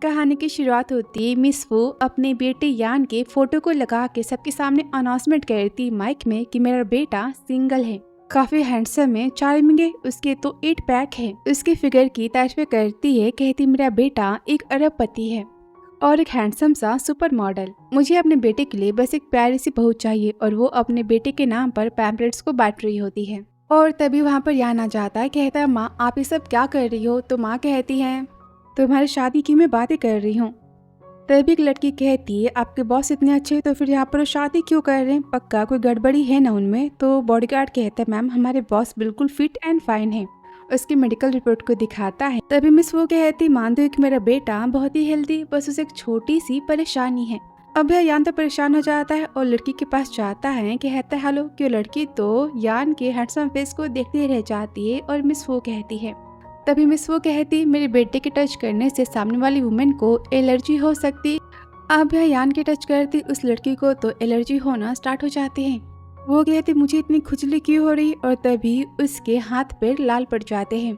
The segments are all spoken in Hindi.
कहानी की शुरुआत होती है मिस वो अपने बेटे यान के फोटो को लगा के सबके सामने अनाउंसमेंट करती माइक में कि मेरा बेटा सिंगल है, काफी हैंडसम है, चार्मिंग है, उसके तो 8 पैक है। उसकी फिगर की तारीफ करती है, कहती मेरा बेटा एक अरबपति है और एक हैंडसम सा सुपर मॉडल। मुझे अपने बेटे के लिए बस एक प्यारी सी बहू चाहिए। और वो अपने बेटे के नाम पर पैम्पलेट्स को बांट रही होती है और तभी वहाँ पर यान आ जाता है, कहता है माँ आप ये सब क्या कर रही हो। तो माँ कहती है तुम्हारी शादी की मैं बातें कर रही हूँ। तभी एक लड़की कहती है आपके बॉस इतने अच्छे तो फिर यहाँ पर शादी क्यों कर रहे हैं, पक्का कोई गड़बड़ी है ना उनमें। तो बॉडीगार्ड कहता है मैम हमारे बॉस बिल्कुल फिट एंड फाइन है। उसकी मेडिकल रिपोर्ट को दिखाता है। तभी मिस वो कहती मान दो कि मेरा बेटा बहुत ही हेल्दी, बस उसे एक छोटी सी परेशानी है। अब यह यान तो परेशान हो जाता है और लड़की के पास जाता है, कहता है हेलो। क्यों लड़की तो यान के हैंडसम फेस को देखते रह जाती है और मिस वो कहती है तभी मिस वो कहती मेरे बेटे के टच करने से सामने वाली वुमेन को एलर्जी हो सकती। अब यह यान के टच करती उस लड़की को तो एलर्जी होना स्टार्ट हो जाते हैं। वो कहती मुझे इतनी खुजली क्यों हो रही और तभी उसके हाथ पैर लाल पड़ जाते हैं।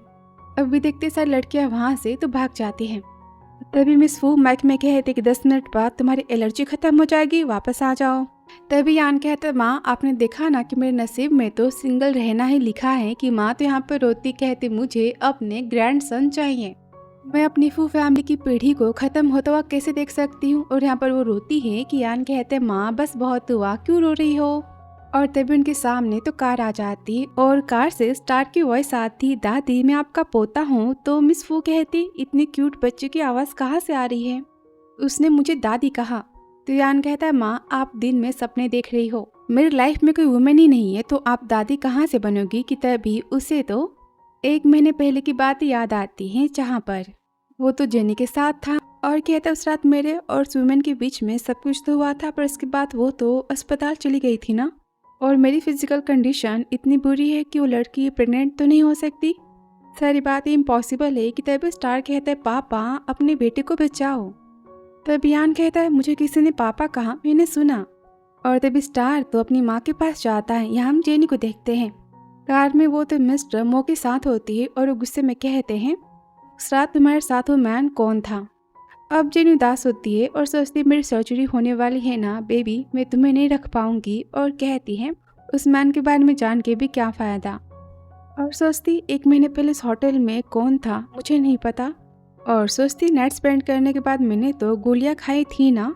अब भी देखते सारी लड़कियां वहां से तो भाग जाती हैं। तभी मिस वो माइक में कहते कि 10 मिनट बाद तुम्हारी एलर्जी खत्म हो जाएगी, वापस आ जाओ। तभी यान कहता माँ आपने देखा ना कि मेरे नसीब में तो सिंगल रहना ही लिखा है। कि माँ तो यहाँ पर रोती कहती मुझे अपने ग्रैंडसन चाहिए, मैं अपनी फू फैमिली की पीढ़ी को खत्म होता हुआ कैसे देख सकती हूँ। और यहाँ पर वो रोती है कि यान कहते माँ बस बहुत हुआ, क्यों रो रही हो। और तभी उनके सामने तो कार आ जाती और कार से स्टार की वॉइस आती दादी मैं आपका पोता हूँ। तो मिस फू कहती इतनी क्यूट बच्चे की आवाज कहाँ से आ रही है, उसने मुझे दादी कहा। तो यान कहता है माँ आप दिन में सपने देख रही हो, मेरी लाइफ में कोई वुमेन ही नहीं है तो आप दादी कहाँ से बनोगी। कि तभी उसे तो 1 महीने पहले की बात याद आती है जहाँ पर वो तो जेनी के साथ था। और कहता उस रात मेरे और उस वुमेन के बीच में सब कुछ तो हुआ था पर उसके बाद वो तो अस्पताल चली गई थी ना। और मेरी फिजिकल कंडीशन इतनी बुरी है कि वो लड़की प्रेग्नेंट तो नहीं हो सकती, सारी बात इम्पॉसिबल है। कि तभी स्टार कहता है पापा अपने बेटे को बचाओ। तब यान कहता है मुझे किसी ने पापा कहा, मैंने सुना। और तभी स्टार तो अपनी माँ के पास जाता है। यहाँ हम जेनी को देखते हैं, कार में वो तो मिस्टर मो के साथ होती है और वो गुस्से में कहते हैं उस रात तुम्हारे साथ वो मैन कौन था। अब जेनी उदास होती है और सोचती है मेरी सर्जरी होने वाली है ना बेबी, मैं तुम्हें नहीं रख पाऊंगी। और कहती है उस मैन के बारे में जान के भी क्या फायदा। और सोचती 1 महीने पहले इस होटल में कौन था मुझे नहीं पता। और सोचती नाइट स्पेंड करने के बाद मैंने तो गोलियां खाई थी ना,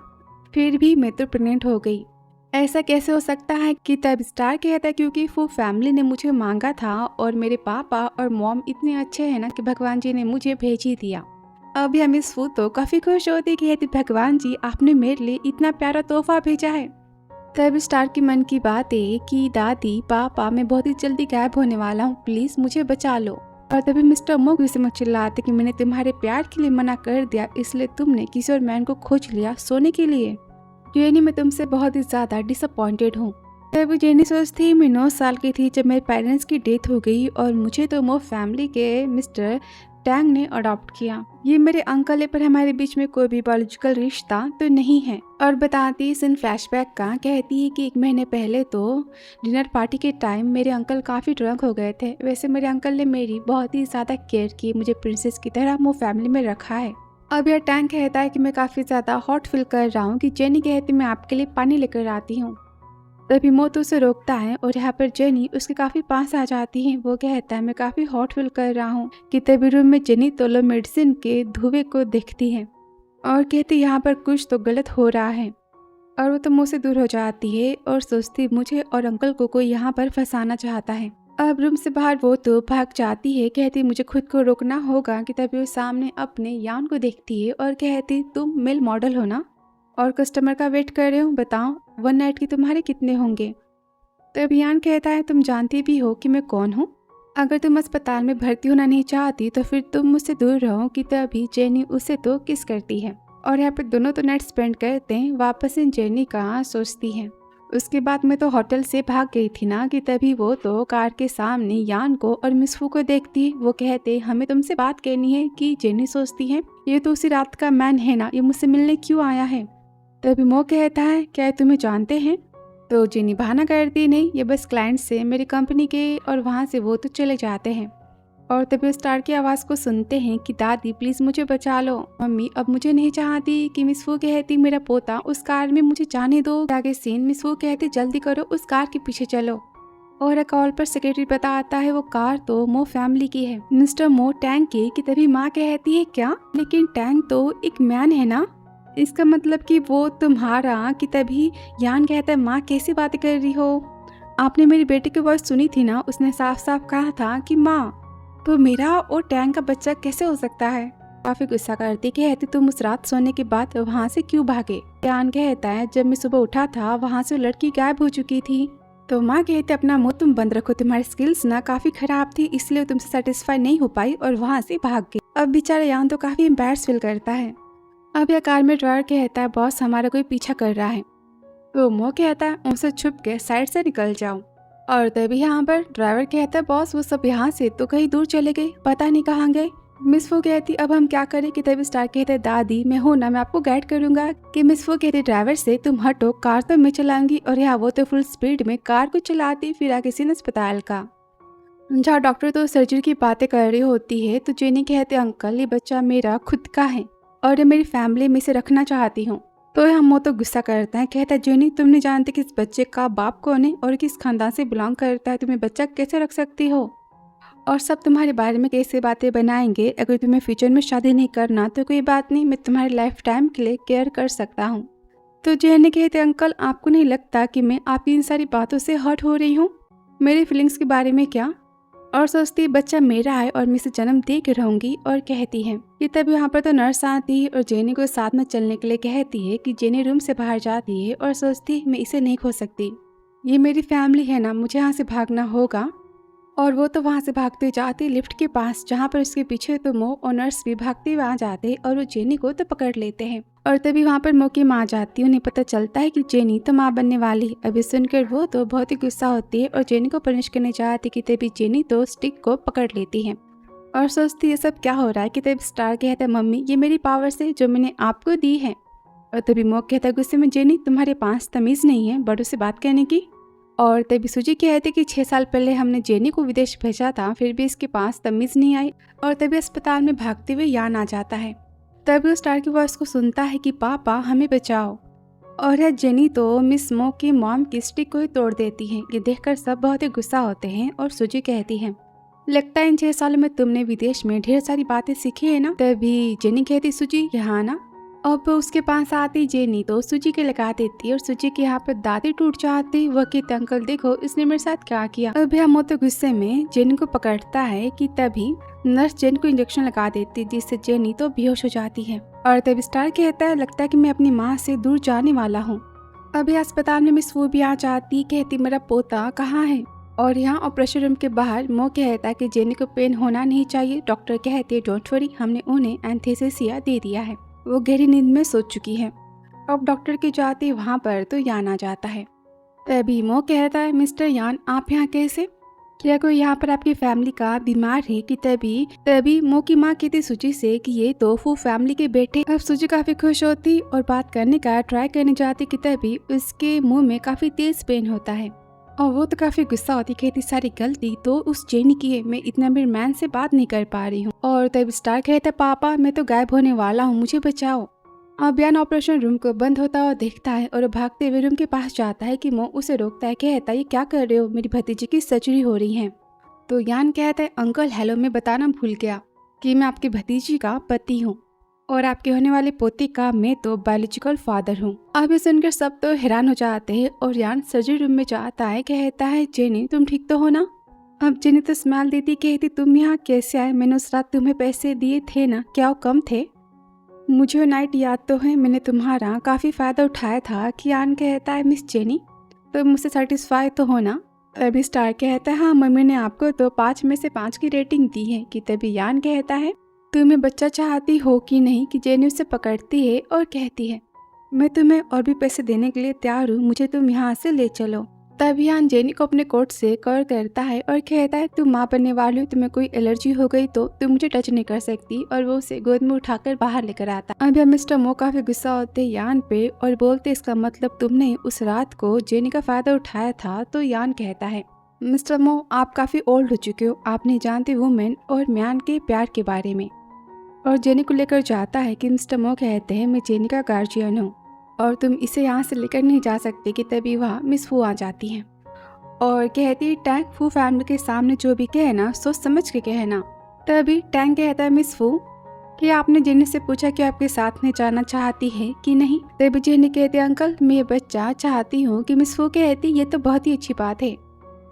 फिर भी मैं तो प्रेग्नेंट हो गई, ऐसा कैसे हो सकता है। कि तब स्टार कहता है क्योंकि वो फैमिली ने मुझे मांगा था और मेरे पापा और मॉम इतने अच्छे हैं ना कि भगवान जी ने मुझे भेज ही दिया। अब हम मिस फू तो काफी खुश होती कहती भगवान जी आपने मेरे लिए इतना प्यारा तोहफा भेजा है। तब स्टार की मन की बात है कि दादी पापा मैं बहुत ही जल्दी गायब होने वाला हूँ, प्लीज मुझे बचा लो। और तभी मिस्टर मोग से मुझे चिल्लाते कि मैंने तुम्हारे प्यार के लिए मना कर दिया इसलिए तुमने किसी और मैन को खोज लिया सोने के लिए। जेनी मैं तुमसे बहुत ही ज्यादा डिसअपॉइंटेड हूँ। तभी जेनी सोचती मैं 9 साल की थी जब मेरे पेरेंट्स की डेथ हो गई और मुझे तो मो फैमिली के मिस्टर टैंग ने अडॉप्ट किया। ये मेरे अंकल है पर हमारे बीच में कोई भी बायोलॉजिकल रिश्ता तो नहीं है। और बताती सीन फ्लैशबैक का, कहती है कि 1 महीने पहले तो डिनर पार्टी के टाइम मेरे अंकल काफी ड्रंक हो गए थे। वैसे मेरे अंकल ने मेरी बहुत ही ज्यादा केयर की, मुझे प्रिंसेस की तरह वो फैमिली में रखा है। अब यह टैंक कहता है कि मैं काफी ज्यादा हॉट फील कर रहा हूँ। कि जेनी कहती मैं आपके लिए पानी लेकर आती हूँ। तभी मो तो उसे रोकता है और यहाँ पर जेनी उसके काफी पास आ जाती है। वो कहता है मैं काफी हॉट फील कर रहा हूँ। कि तभी रूम में जेनी तो मेडिसिन के धुएं को देखती है और कहती यहाँ पर कुछ तो गलत हो रहा है। और वो तो मुँह से दूर हो जाती है और सोचती मुझे और अंकल को कोई यहाँ पर फंसाना चाहता है। अब रूम से बाहर वो तो भाग जाती है, कहती मुझे खुद को रोकना होगा। कि तभी वो सामने अपने यान को देखती है और कहती तुम मेल मॉडल हो ना और कस्टमर का वेट कर रहे हो, बताओ 1 नाइट की तुम्हारे कितने होंगे। तब यान कहता है तुम जानती भी हो कि मैं कौन हूँ, अगर तुम अस्पताल में भर्ती होना नहीं चाहती तो फिर तुम मुझसे दूर रहो। कि तभी जेनी उसे तो किस करती है और यहाँ पे दोनों तो नाइट स्पेंड करते हैं। वापस इन जेनी का सोचती है उसके बाद मैं तो होटल से भाग गई थी ना। कि तभी वो तो कार के सामने यान को और मिस फू को देखती है। वो कहते हमें तुमसे बात करनी है। कि जेनी सोचती है ये तो उसी रात का मैन है ना, ये मुझसे मिलने क्यों आया है। तभी मो कहता है क्या तुम्हें जानते हैं। तो जेनी बहाना करती नहीं, ये बस क्लाइंट से मेरी कंपनी के, और वहाँ से वो तो चले जाते हैं। और तभी स्टार की आवाज़ को सुनते हैं कि दादी प्लीज़ मुझे बचा लो, मम्मी अब मुझे नहीं चाहती कि मिस वू कहती मेरा पोता उस कार में मुझे जाने दो। आगे सीन मिस वू कहती जल्दी करो उस कार के पीछे चलो। और कॉल पर सेक्रेटरी बताता है वो कार तो मो फैमिली की है, मिस्टर मो टैंक की। कि तभी माँ कहती है क्या, लेकिन टैंक तो एक मैन है ना, इसका मतलब कि वो तुम्हारा। कि तभी यान कहता है माँ कैसी बातें कर रही हो, आपने मेरी बेटी की वॉइस सुनी थी ना, उसने साफ साफ कहा था कि माँ, तो मेरा और टैंक का बच्चा कैसे हो सकता है। काफी गुस्सा करती कहती तुम उस रात सोने के बाद वहाँ से क्यों भागे। यान कहता है जब मैं सुबह उठा था वहाँ से लड़की गायब हो चुकी थी। तो माँ कहते अपना मुंह तुम बंद रखो, तुम्हारी स्किल्स ना काफी खराब थी इसलिए तुमसे सेटिस्फाई नहीं हो पाई और वहाँ से भाग गई। अब बेचारा यान तो काफी एम्बैरेस फील करता है। अब यह कार में ड्राइवर कहता है बॉस हमारा कोई पीछा कर रहा है। तो मो कहता है उनसे छुप के साइड से निकल जाओ। और तभी यहाँ पर ड्राइवर कहता है बॉस वो सब यहाँ से तो कहीं दूर चले गए, पता नहीं कहाँ गए। मिस वो कहती अब हम क्या करें। कि तभी स्टार कहते हैं दादी मैं हूं ना, मैं आपको गाइड करूंगा। कि मिस वो कहती ड्राइवर से तुम हटो, कार तो मैं चलाऊंगी। और यहाँ वो तो फुल स्पीड में कार को चलाती फिर आगे सीन अस्पताल का, जहाँ डॉक्टर तो सर्जरी की बातें कर रही होती है। तो जेनी कहते अंकल ये बच्चा मेरा खुद का है और ये मेरी फैमिली में से रखना चाहती हूँ। तो हम वो तो गुस्सा करता है, कहता है जेनी तुम नहीं जानते कि इस बच्चे का बाप कौन है और किस खानदान से बिलोंग करता है, तुम्हें बच्चा कैसे रख सकती हो और सब तुम्हारे बारे में कैसे बातें बनाएंगे। अगर तुम्हें फ्यूचर में शादी नहीं करना तो कोई बात नहीं, मैं तुम्हारे लाइफ टाइम के लिए केयर कर सकता हूँ। तो जेनी कहते अंकल आपको नहीं लगता कि मैं आपकी इन सारी बातों से हर्ट हो रही हूँ, मेरी फीलिंग्स के बारे में क्या। और सोचती बच्चा मेरा है और मैं इसे जन्म दे के रहूंगी। और कहती है कि तब यहाँ पर तो नर्स आती है और जेनी को साथ में चलने के लिए कहती है। कि जेनी रूम से बाहर जाती है और सोचती मैं इसे नहीं खो सकती, ये मेरी फैमिली है ना, मुझे यहाँ से भागना होगा। और वो तो वहाँ से भागते जाती लिफ्ट के पास, जहाँ पर उसके पीछे तो मो और नर्स भी भागते वहाँ जाते और वो जेनी को तो पकड़ लेते हैं। और तभी वहाँ पर मो की माँ जाती, उन्हें पता चलता है कि जेनी तो माँ बनने वाली। अभी सुनकर वो तो बहुत ही गुस्सा होती है और जेनी को पनिश करने जाती। कि तभी जेनी तो स्टिक को पकड़ लेती है और सोचती ये सब क्या हो रहा है। कि तभी स्टार कहता है मम्मी ये मेरी पावर से जो मैंने आपको दी है। और तभी मो कहता है गुस्से में जेनी तुम्हारे पास तमीज नहीं है बड़ों से बात करने की। और तभी सूजी कहते कि 6 साल पहले हमने जेनी को विदेश भेजा था फिर भी इसके पास तमीज नहीं आई। और तभी अस्पताल में भागते हुए यान आ जाता है। तभी वो स्टार की वॉइस को सुनता है कि पापा हमें बचाओ। और यह जेनी तो मिस मो की मॉम की स्टिक को ही तोड़ देती है। ये देखकर सब बहुत ही गुस्सा होते हैं और सूजी कहती है लगता है इन 6 सालों में तुमने विदेश में ढेर सारी बातें सीखी है ना। तभी जेनी कहती सूजी यहाँ ना। अब उसके पास आती जेनी तो सूजी के लगा देती और सूजी के यहाँ पर दादी टूट जाती। वह कहते अंकल देखो इसने मेरे साथ क्या किया। अब हम तो गुस्से में जेनी को पकड़ता है। कि तभी नर्स जेनी को इंजेक्शन लगा देती जिससे जेनी तो बेहोश हो जाती है। और तभी स्टार कहता है लगता है कि मैं अपनी माँ से दूर जाने वाला हूँ। अभी अस्पताल में मिस वो भी आ जाती, कहती मेरा पोता कहाँ है। और यहाँ ऑपरेशन रूम के बाहर मो कहता है कि जेनी को पेन होना नहीं चाहिए। डॉक्टर कहते हैं डोंट वरी हमने उन्हें एनेस्थीसिया दे दिया है, वो गहरी नींद में सो चुकी है। अब डॉक्टर के जाते वहाँ पर तो यान आ जाता है। तभी मो कहता है मिस्टर यान आप यहाँ कैसे, क्या कोई यहाँ पर आपकी फैमिली का बीमार है। कि तभी मो की माँ कहती सूजी से कि ये तो फू फैमिली के बेटे। अब सूजी काफी खुश होती और बात करने का ट्राई करने जाती। कि तभी उसके मुंह में काफी तेज पेन होता है और वो तो काफी गुस्सा होती, कहती सारी गलती तो उस जेनी की है, मैं इतना मेरे मैन से बात नहीं कर पा रही हूँ। और तब स्टार कहता है पापा मैं तो गायब होने वाला हूँ, मुझे बचाओ। अब यान ऑपरेशन रूम को बंद होता हुआ देखता है और भागते हुए रूम के पास जाता है। कि मो उसे रोकता है, कहता है ये क्या कर रहे हो, मेरी भतीजी की सर्जरी हो रही है। तो यान कहता है अंकल हेलो मैं बताना भूल गया कि मैं आपकी भतीजी का पति हूँ और आपके होने वाले पोते का मैं तो बायोलॉजिकल फादर हूँ। अब ये सुनकर सब तो हैरान हो जाते हैं और यान सर्जरी रूम में जाता है, कहता है जेनी तुम ठीक तो हो ना। अब जेनी तो स्माइल देती, कहती तुम यहाँ कैसे आए, मैंने उस रात तुम्हें पैसे दिए थे ना, क्या वो कम थे। मुझे वो नाइट याद तो है, मैंने तुम्हारा काफी फायदा उठाया था। कि यान कहता है मिस जेनी तो मुझसे सेटिस्फाई तो हो ना। अभी स्टार कहता है हाँ मम्मी ने आपको तो 5 में से 5 की रेटिंग दी है। कि तभी यान कहता है तुम्हें बच्चा चाहती हो कि नहीं। कि जेनी उसे पकड़ती है और कहती है मैं तुम्हें और भी पैसे देने के लिए तैयार हूँ, मुझे तुम यहाँ से ले चलो। तब यान जेनी को अपने कोट से कवर करता है और कहता है तुम माँ बनने वाली हो, तुम्हें कोई एलर्जी हो गई तो तुम मुझे टच नहीं कर सकती। और वो उसे गोद में उठाकर बाहर लेकर आता। अब मिस्टर मो काफी गुस्सा होते यान पे और बोलते इसका मतलब तुमने उस रात को जेनी का फायदा उठाया था। तो यान कहता है मिस्टर मो, आप काफ़ी ओल्ड हो चुके हो, आप नहीं जानते वुमेन और मैन के प्यार के बारे में। और जेनी को लेकर जाता है कि मिस्टर मो कहते हैं मैं जेनी का गार्जियन हूँ और तुम इसे यहाँ से लेकर नहीं जा सकते कि तभी वहाँ मिस फू आ जाती हैं और कहती है टैंक फू फैमिली के सामने जो भी कहना सोच समझ के कहना। तभी टैंक कहता है मिस फू कि आपने जेनी से पूछा कि आपके साथ में जाना चाहती है कि नहीं। तभी जेनी कहती है अंकल मैं ये बच्चा चाहती हूँ कि मिस फू कहती ये तो बहुत ही अच्छी बात है,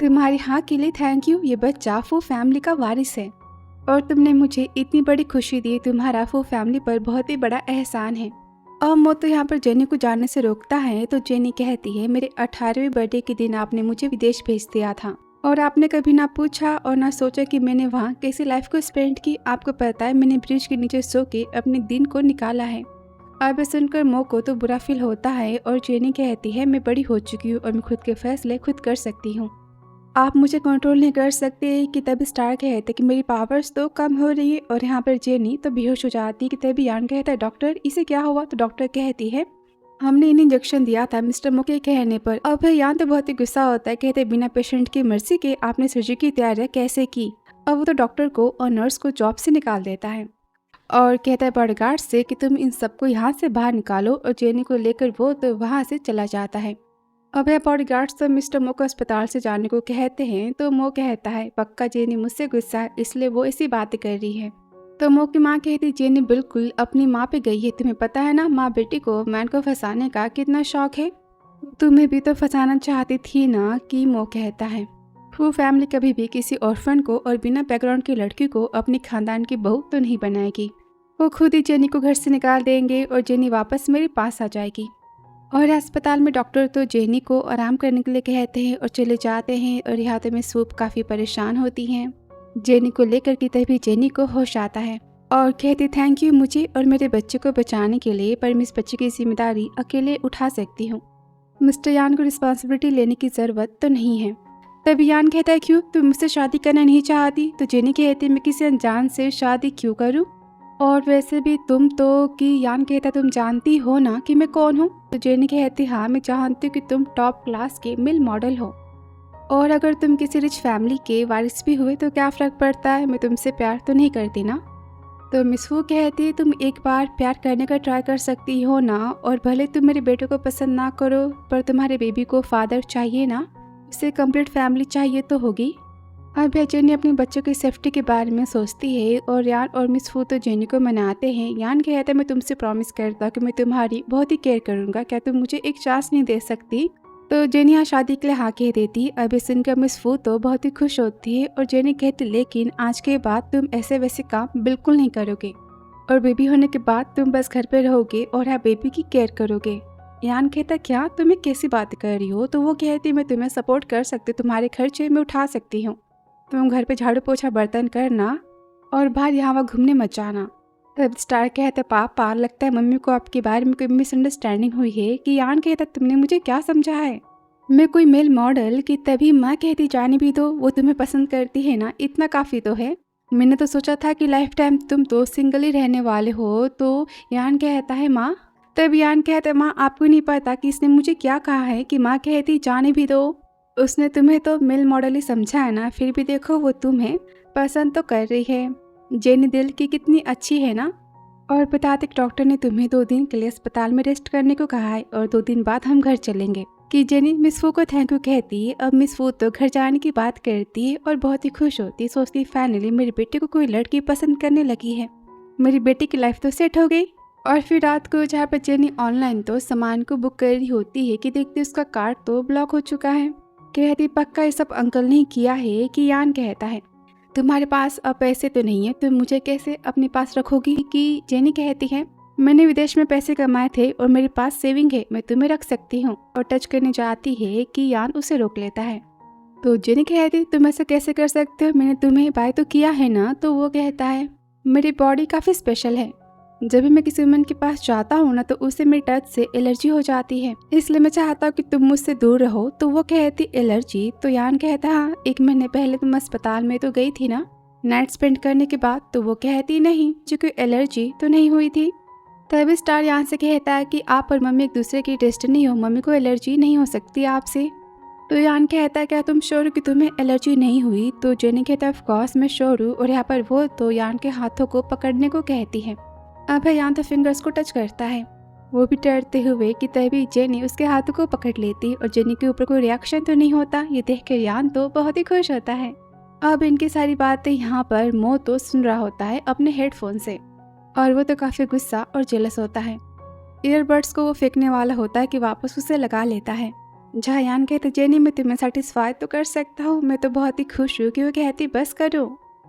तुम्हारी हाँ के लिए थैंक यू, ये बच्चा फू फैमिली का वारिस है और तुमने मुझे इतनी बड़ी खुशी दी, तुम्हारा फू फैमिली पर बहुत ही बड़ा एहसान है। और मो तो यहाँ पर जेनी को जाने से रोकता है तो जेनी कहती है मेरे 18वें बर्थडे के दिन आपने मुझे विदेश भेज दिया था और आपने कभी ना पूछा और ना सोचा कि मैंने वहाँ कैसी लाइफ को स्पेंड की। आपको पता है मैंने ब्रिज के नीचे सो के अपने दिन को निकाला है। अब सुनकर मो को तो बुरा फील होता है और जेनी कहती है मैं बड़ी हो चुकी हूँ और मैं खुद के फैसले खुद कर सकती हूँ, आप मुझे कंट्रोल नहीं कर सकते। कि तभी स्टार कहते कि मेरी पावर्स तो कम हो रही है और यहाँ पर जेनी तो बेहोश हो जाती है। कि तभी यान कहता है डॉक्टर इसे क्या हुआ। तो डॉक्टर कहती है हमने इन्हें इंजेक्शन दिया था मिस्टर मो के कहने पर। अब यान तो बहुत ही गुस्सा होता है, कहते बिना पेशेंट की मर्जी के आपने सर्जरी की तैयारी कैसे की। अब वो तो डॉक्टर को और नर्स को जॉब से निकाल देता है और कहता है बॉडीगार्ड से कि तुम इन सबको यहाँ से बाहर निकालो और जेनी को लेकर वो तो वहाँ से चला जाता है। अब यह बॉडीगार्ड्स तो मिस्टर मो को अस्पताल से जाने को कहते हैं तो मो कहता है पक्का जेनी मुझसे गुस्सा है इसलिए वो ऐसी बातें कर रही है। तो मो की माँ कहती जेनी बिल्कुल अपनी माँ पे गई है, तुम्हें पता है ना माँ बेटी को मैन को फंसाने का कितना शौक है, तुम्हें भी तो फंसाना चाहती थी ना। कि मो कहता है फू फैमिली कभी भी किसी ऑर्फन को और बिना बैकग्राउंड की लड़की को अपनी खानदान की बहू तो नहीं बनाएगी, वो खुद ही जेनी को घर से निकाल देंगे और जेनी वापस मेरे पास आ जाएगी। और अस्पताल में डॉक्टर तो जेनी को आराम करने के लिए कहते हैं और चले जाते हैं और यहाँ में सूप काफ़ी परेशान होती हैं जेनी को लेकर कि तभी जेनी को होश आता है और कहती थैंक यू मुझे और मेरे बच्चे को बचाने के लिए, पर मैं इस बच्चे की जिम्मेदारी अकेले उठा सकती हूँ, मिस्टर यान को रिस्पॉन्सिबिलिटी लेने की ज़रूरत तो नहीं है। तभी यान कहता है क्यों तुम मुझसे शादी करना नहीं चाहती। तो जेनी कहती मैं किसी अनजान से शादी क्यों करूँ, और वैसे भी तुम तो। कि यान कहता तुम जानती हो ना कि मैं कौन हूँ। तो जेनी कहती हाँ मैं जानती हूँ कि तुम टॉप क्लास के मिल मॉडल हो और अगर तुम किसी रिच फैमिली के वारिस भी हुए तो क्या फ़र्क पड़ता है, मैं तुमसे प्यार तो नहीं करती ना। तो मिस फू कहती तुम एक बार प्यार करने का ट्राई कर सकती हो ना, और भले तुम मेरे बेटे को पसंद ना करो पर तुम्हारे बेबी को फादर चाहिए ना, उसे कंप्लीट फैमिली चाहिए तो होगी। अब जेनी अपने बच्चों की सेफ्टी के बारे में सोचती है और यान और मिस फू तो जेनी को मनाते हैं। यान कहता है मैं तुमसे प्रॉमिस करता कि मैं तुम्हारी बहुत ही केयर करूँगा, क्या तुम मुझे एक चांस नहीं दे सकती। तो जेनी यहाँ शादी के लिए हाँ कह देती। अब सुनकर मिस फू तो बहुत ही खुश होती है और जेनी कहती लेकिन आज के बाद तुम ऐसे वैसे काम बिल्कुल नहीं करोगे और बेबी होने के बाद तुम बस घर पे रहोगे और यहाँ बेबी की केयर करोगे। यान कहता क्या तुम्हें कैसी बात कर रही हो। तो वो कहती मैं तुम्हें सपोर्ट कर सकती, तुम्हारे खर्चे मैं उठा सकती हूँ, तुम घर पे झाड़ू पोछा बर्तन करना और बाहर यहाँ वहाँ घूमने मत जाना। तब स्टार कहता पापा लगता है मम्मी को आपके बारे में कोई मिसअंडरस्टैंडिंग हुई है। कि यान कहता तुमने मुझे क्या समझा है, मैं कोई मेल मॉडल। कि तभी माँ कहती जाने भी दो, वो तुम्हें पसंद करती है ना, इतना काफ़ी तो है, मैंने तो सोचा था कि लाइफ टाइम तुम तो सिंगल ही रहने वाले हो। तो यान कहता है माँ। तब यान कहता है माँ आपको नहीं पता कि इसने मुझे क्या कहा है। कि माँ कहती जाने भी दो, उसने तुम्हें तो मेल मॉडल ही समझा है ना, फिर भी देखो वो तुम्हें पसंद तो कर रही है। जेनी दिल की कितनी अच्छी है ना। और बताते डॉक्टर ने तुम्हें 2 दिन के लिए अस्पताल में रेस्ट करने को कहा है और 2 दिन बाद हम घर चलेंगे। कि जेनी मिस फू को थैंक यू कहती। अब मिस फू तो घर जाने की बात करती है और बहुत ही खुश होती, सोचती फाइनली मेरे बेटे को कोई लड़की पसंद करने लगी है, मेरी बेटी की लाइफ तो सेट हो गई। और फिर रात को जहाँ पर जेनी ऑनलाइन तो सामान को बुक कर रही होती है कि देखती उसका कार्ड तो ब्लॉक हो चुका है। कहती पक्का ये सब अंकल ने किया है। कि यान कहता है तुम्हारे पास अब पैसे तो नहीं है, तुम मुझे कैसे अपने पास रखोगी। कि जेनी कहती है मैंने विदेश में पैसे कमाए थे और मेरे पास सेविंग है, मैं तुम्हें रख सकती हूँ। और टच करने जाती है कि यान उसे रोक लेता है। तो जेनी कहती तुम ऐसा कैसे कर सकते हो, मैंने तुम्हें बाय तो किया है ना। तो वो कहता है मेरी बॉडी काफ़ी स्पेशल है, जब भी मैं किसी वुमन के पास जाता हूँ ना तो उसे मेरी टच से एलर्जी हो जाती है, इसलिए मैं चाहता हूँ कि तुम मुझसे दूर रहो। तो वो कहती एलर्जी। तो यान कहता हाँ 1 महीने पहले तुम अस्पताल में तो गई थी ना नाइट स्पेंड करने के बाद। तो वो कहती नहीं, जो कोई एलर्जी तो नहीं हुई थी। तभी स्टार यहाँ से कहता है कि आप और मम्मी एक दूसरे की डेस्टिनी हो, मम्मी को एलर्जी नहीं हो सकती आपसे। तो यान कहता है क्या तुम श्योर हो कि तुम्हें एलर्जी नहीं हुई? तो जेनी कहता है ऑफ कोर्स मैं श्योर हूँ। और यहाँ पर वो तो यान के हाथों को पकड़ने को कहती है। अब यान तो फिंगर्स को टच करता है, वो भी डरते हुए कि तभी जेनी उसके हाथों को पकड़ लेती और जेनी के ऊपर कोई रिएक्शन तो नहीं होता। ये देख कर यान तो बहुत ही खुश होता है। अब इनकी सारी बातें यहाँ पर मो तो सुन रहा होता है अपने हेडफोन से और वो तो काफ़ी गुस्सा और जेलस होता है। ईयरबड्स को वो फेंकने वाला होता है कि वापस उसे लगा लेता है। जहाँ यान कहते जेनी मैं तुम्हें सेटिस्फाई तो कर सकता हूँ, मैं तो बहुत ही खुश हूँ। कि वो कहती बस करो,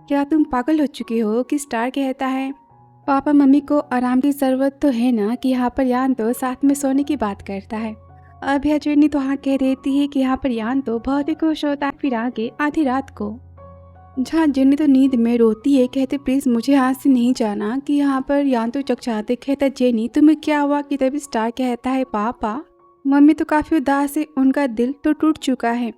क्या तुम पागल हो चुकी हो? कि स्टार कहता है पापा मम्मी को आराम की ज़रूरत तो है ना। कि यहाँ पर यान तो साथ में सोने की बात करता है। अब यह जेनी तो हाँ कह देती है कि यहाँ पर यान तो बहुत ही खुश होता है। फिर आगे आधी रात को जहाँ जेनी तो नींद में रोती है, कहते प्लीज़ मुझे यहाँ से नहीं जाना। कि यहाँ पर यान तो चकचाते कहता जेनी तुम्हें क्या हुआ? कि तभी स्टार कहता है पापा मम्मी तो काफ़ी उदास है, उनका दिल तो टूट चुका है।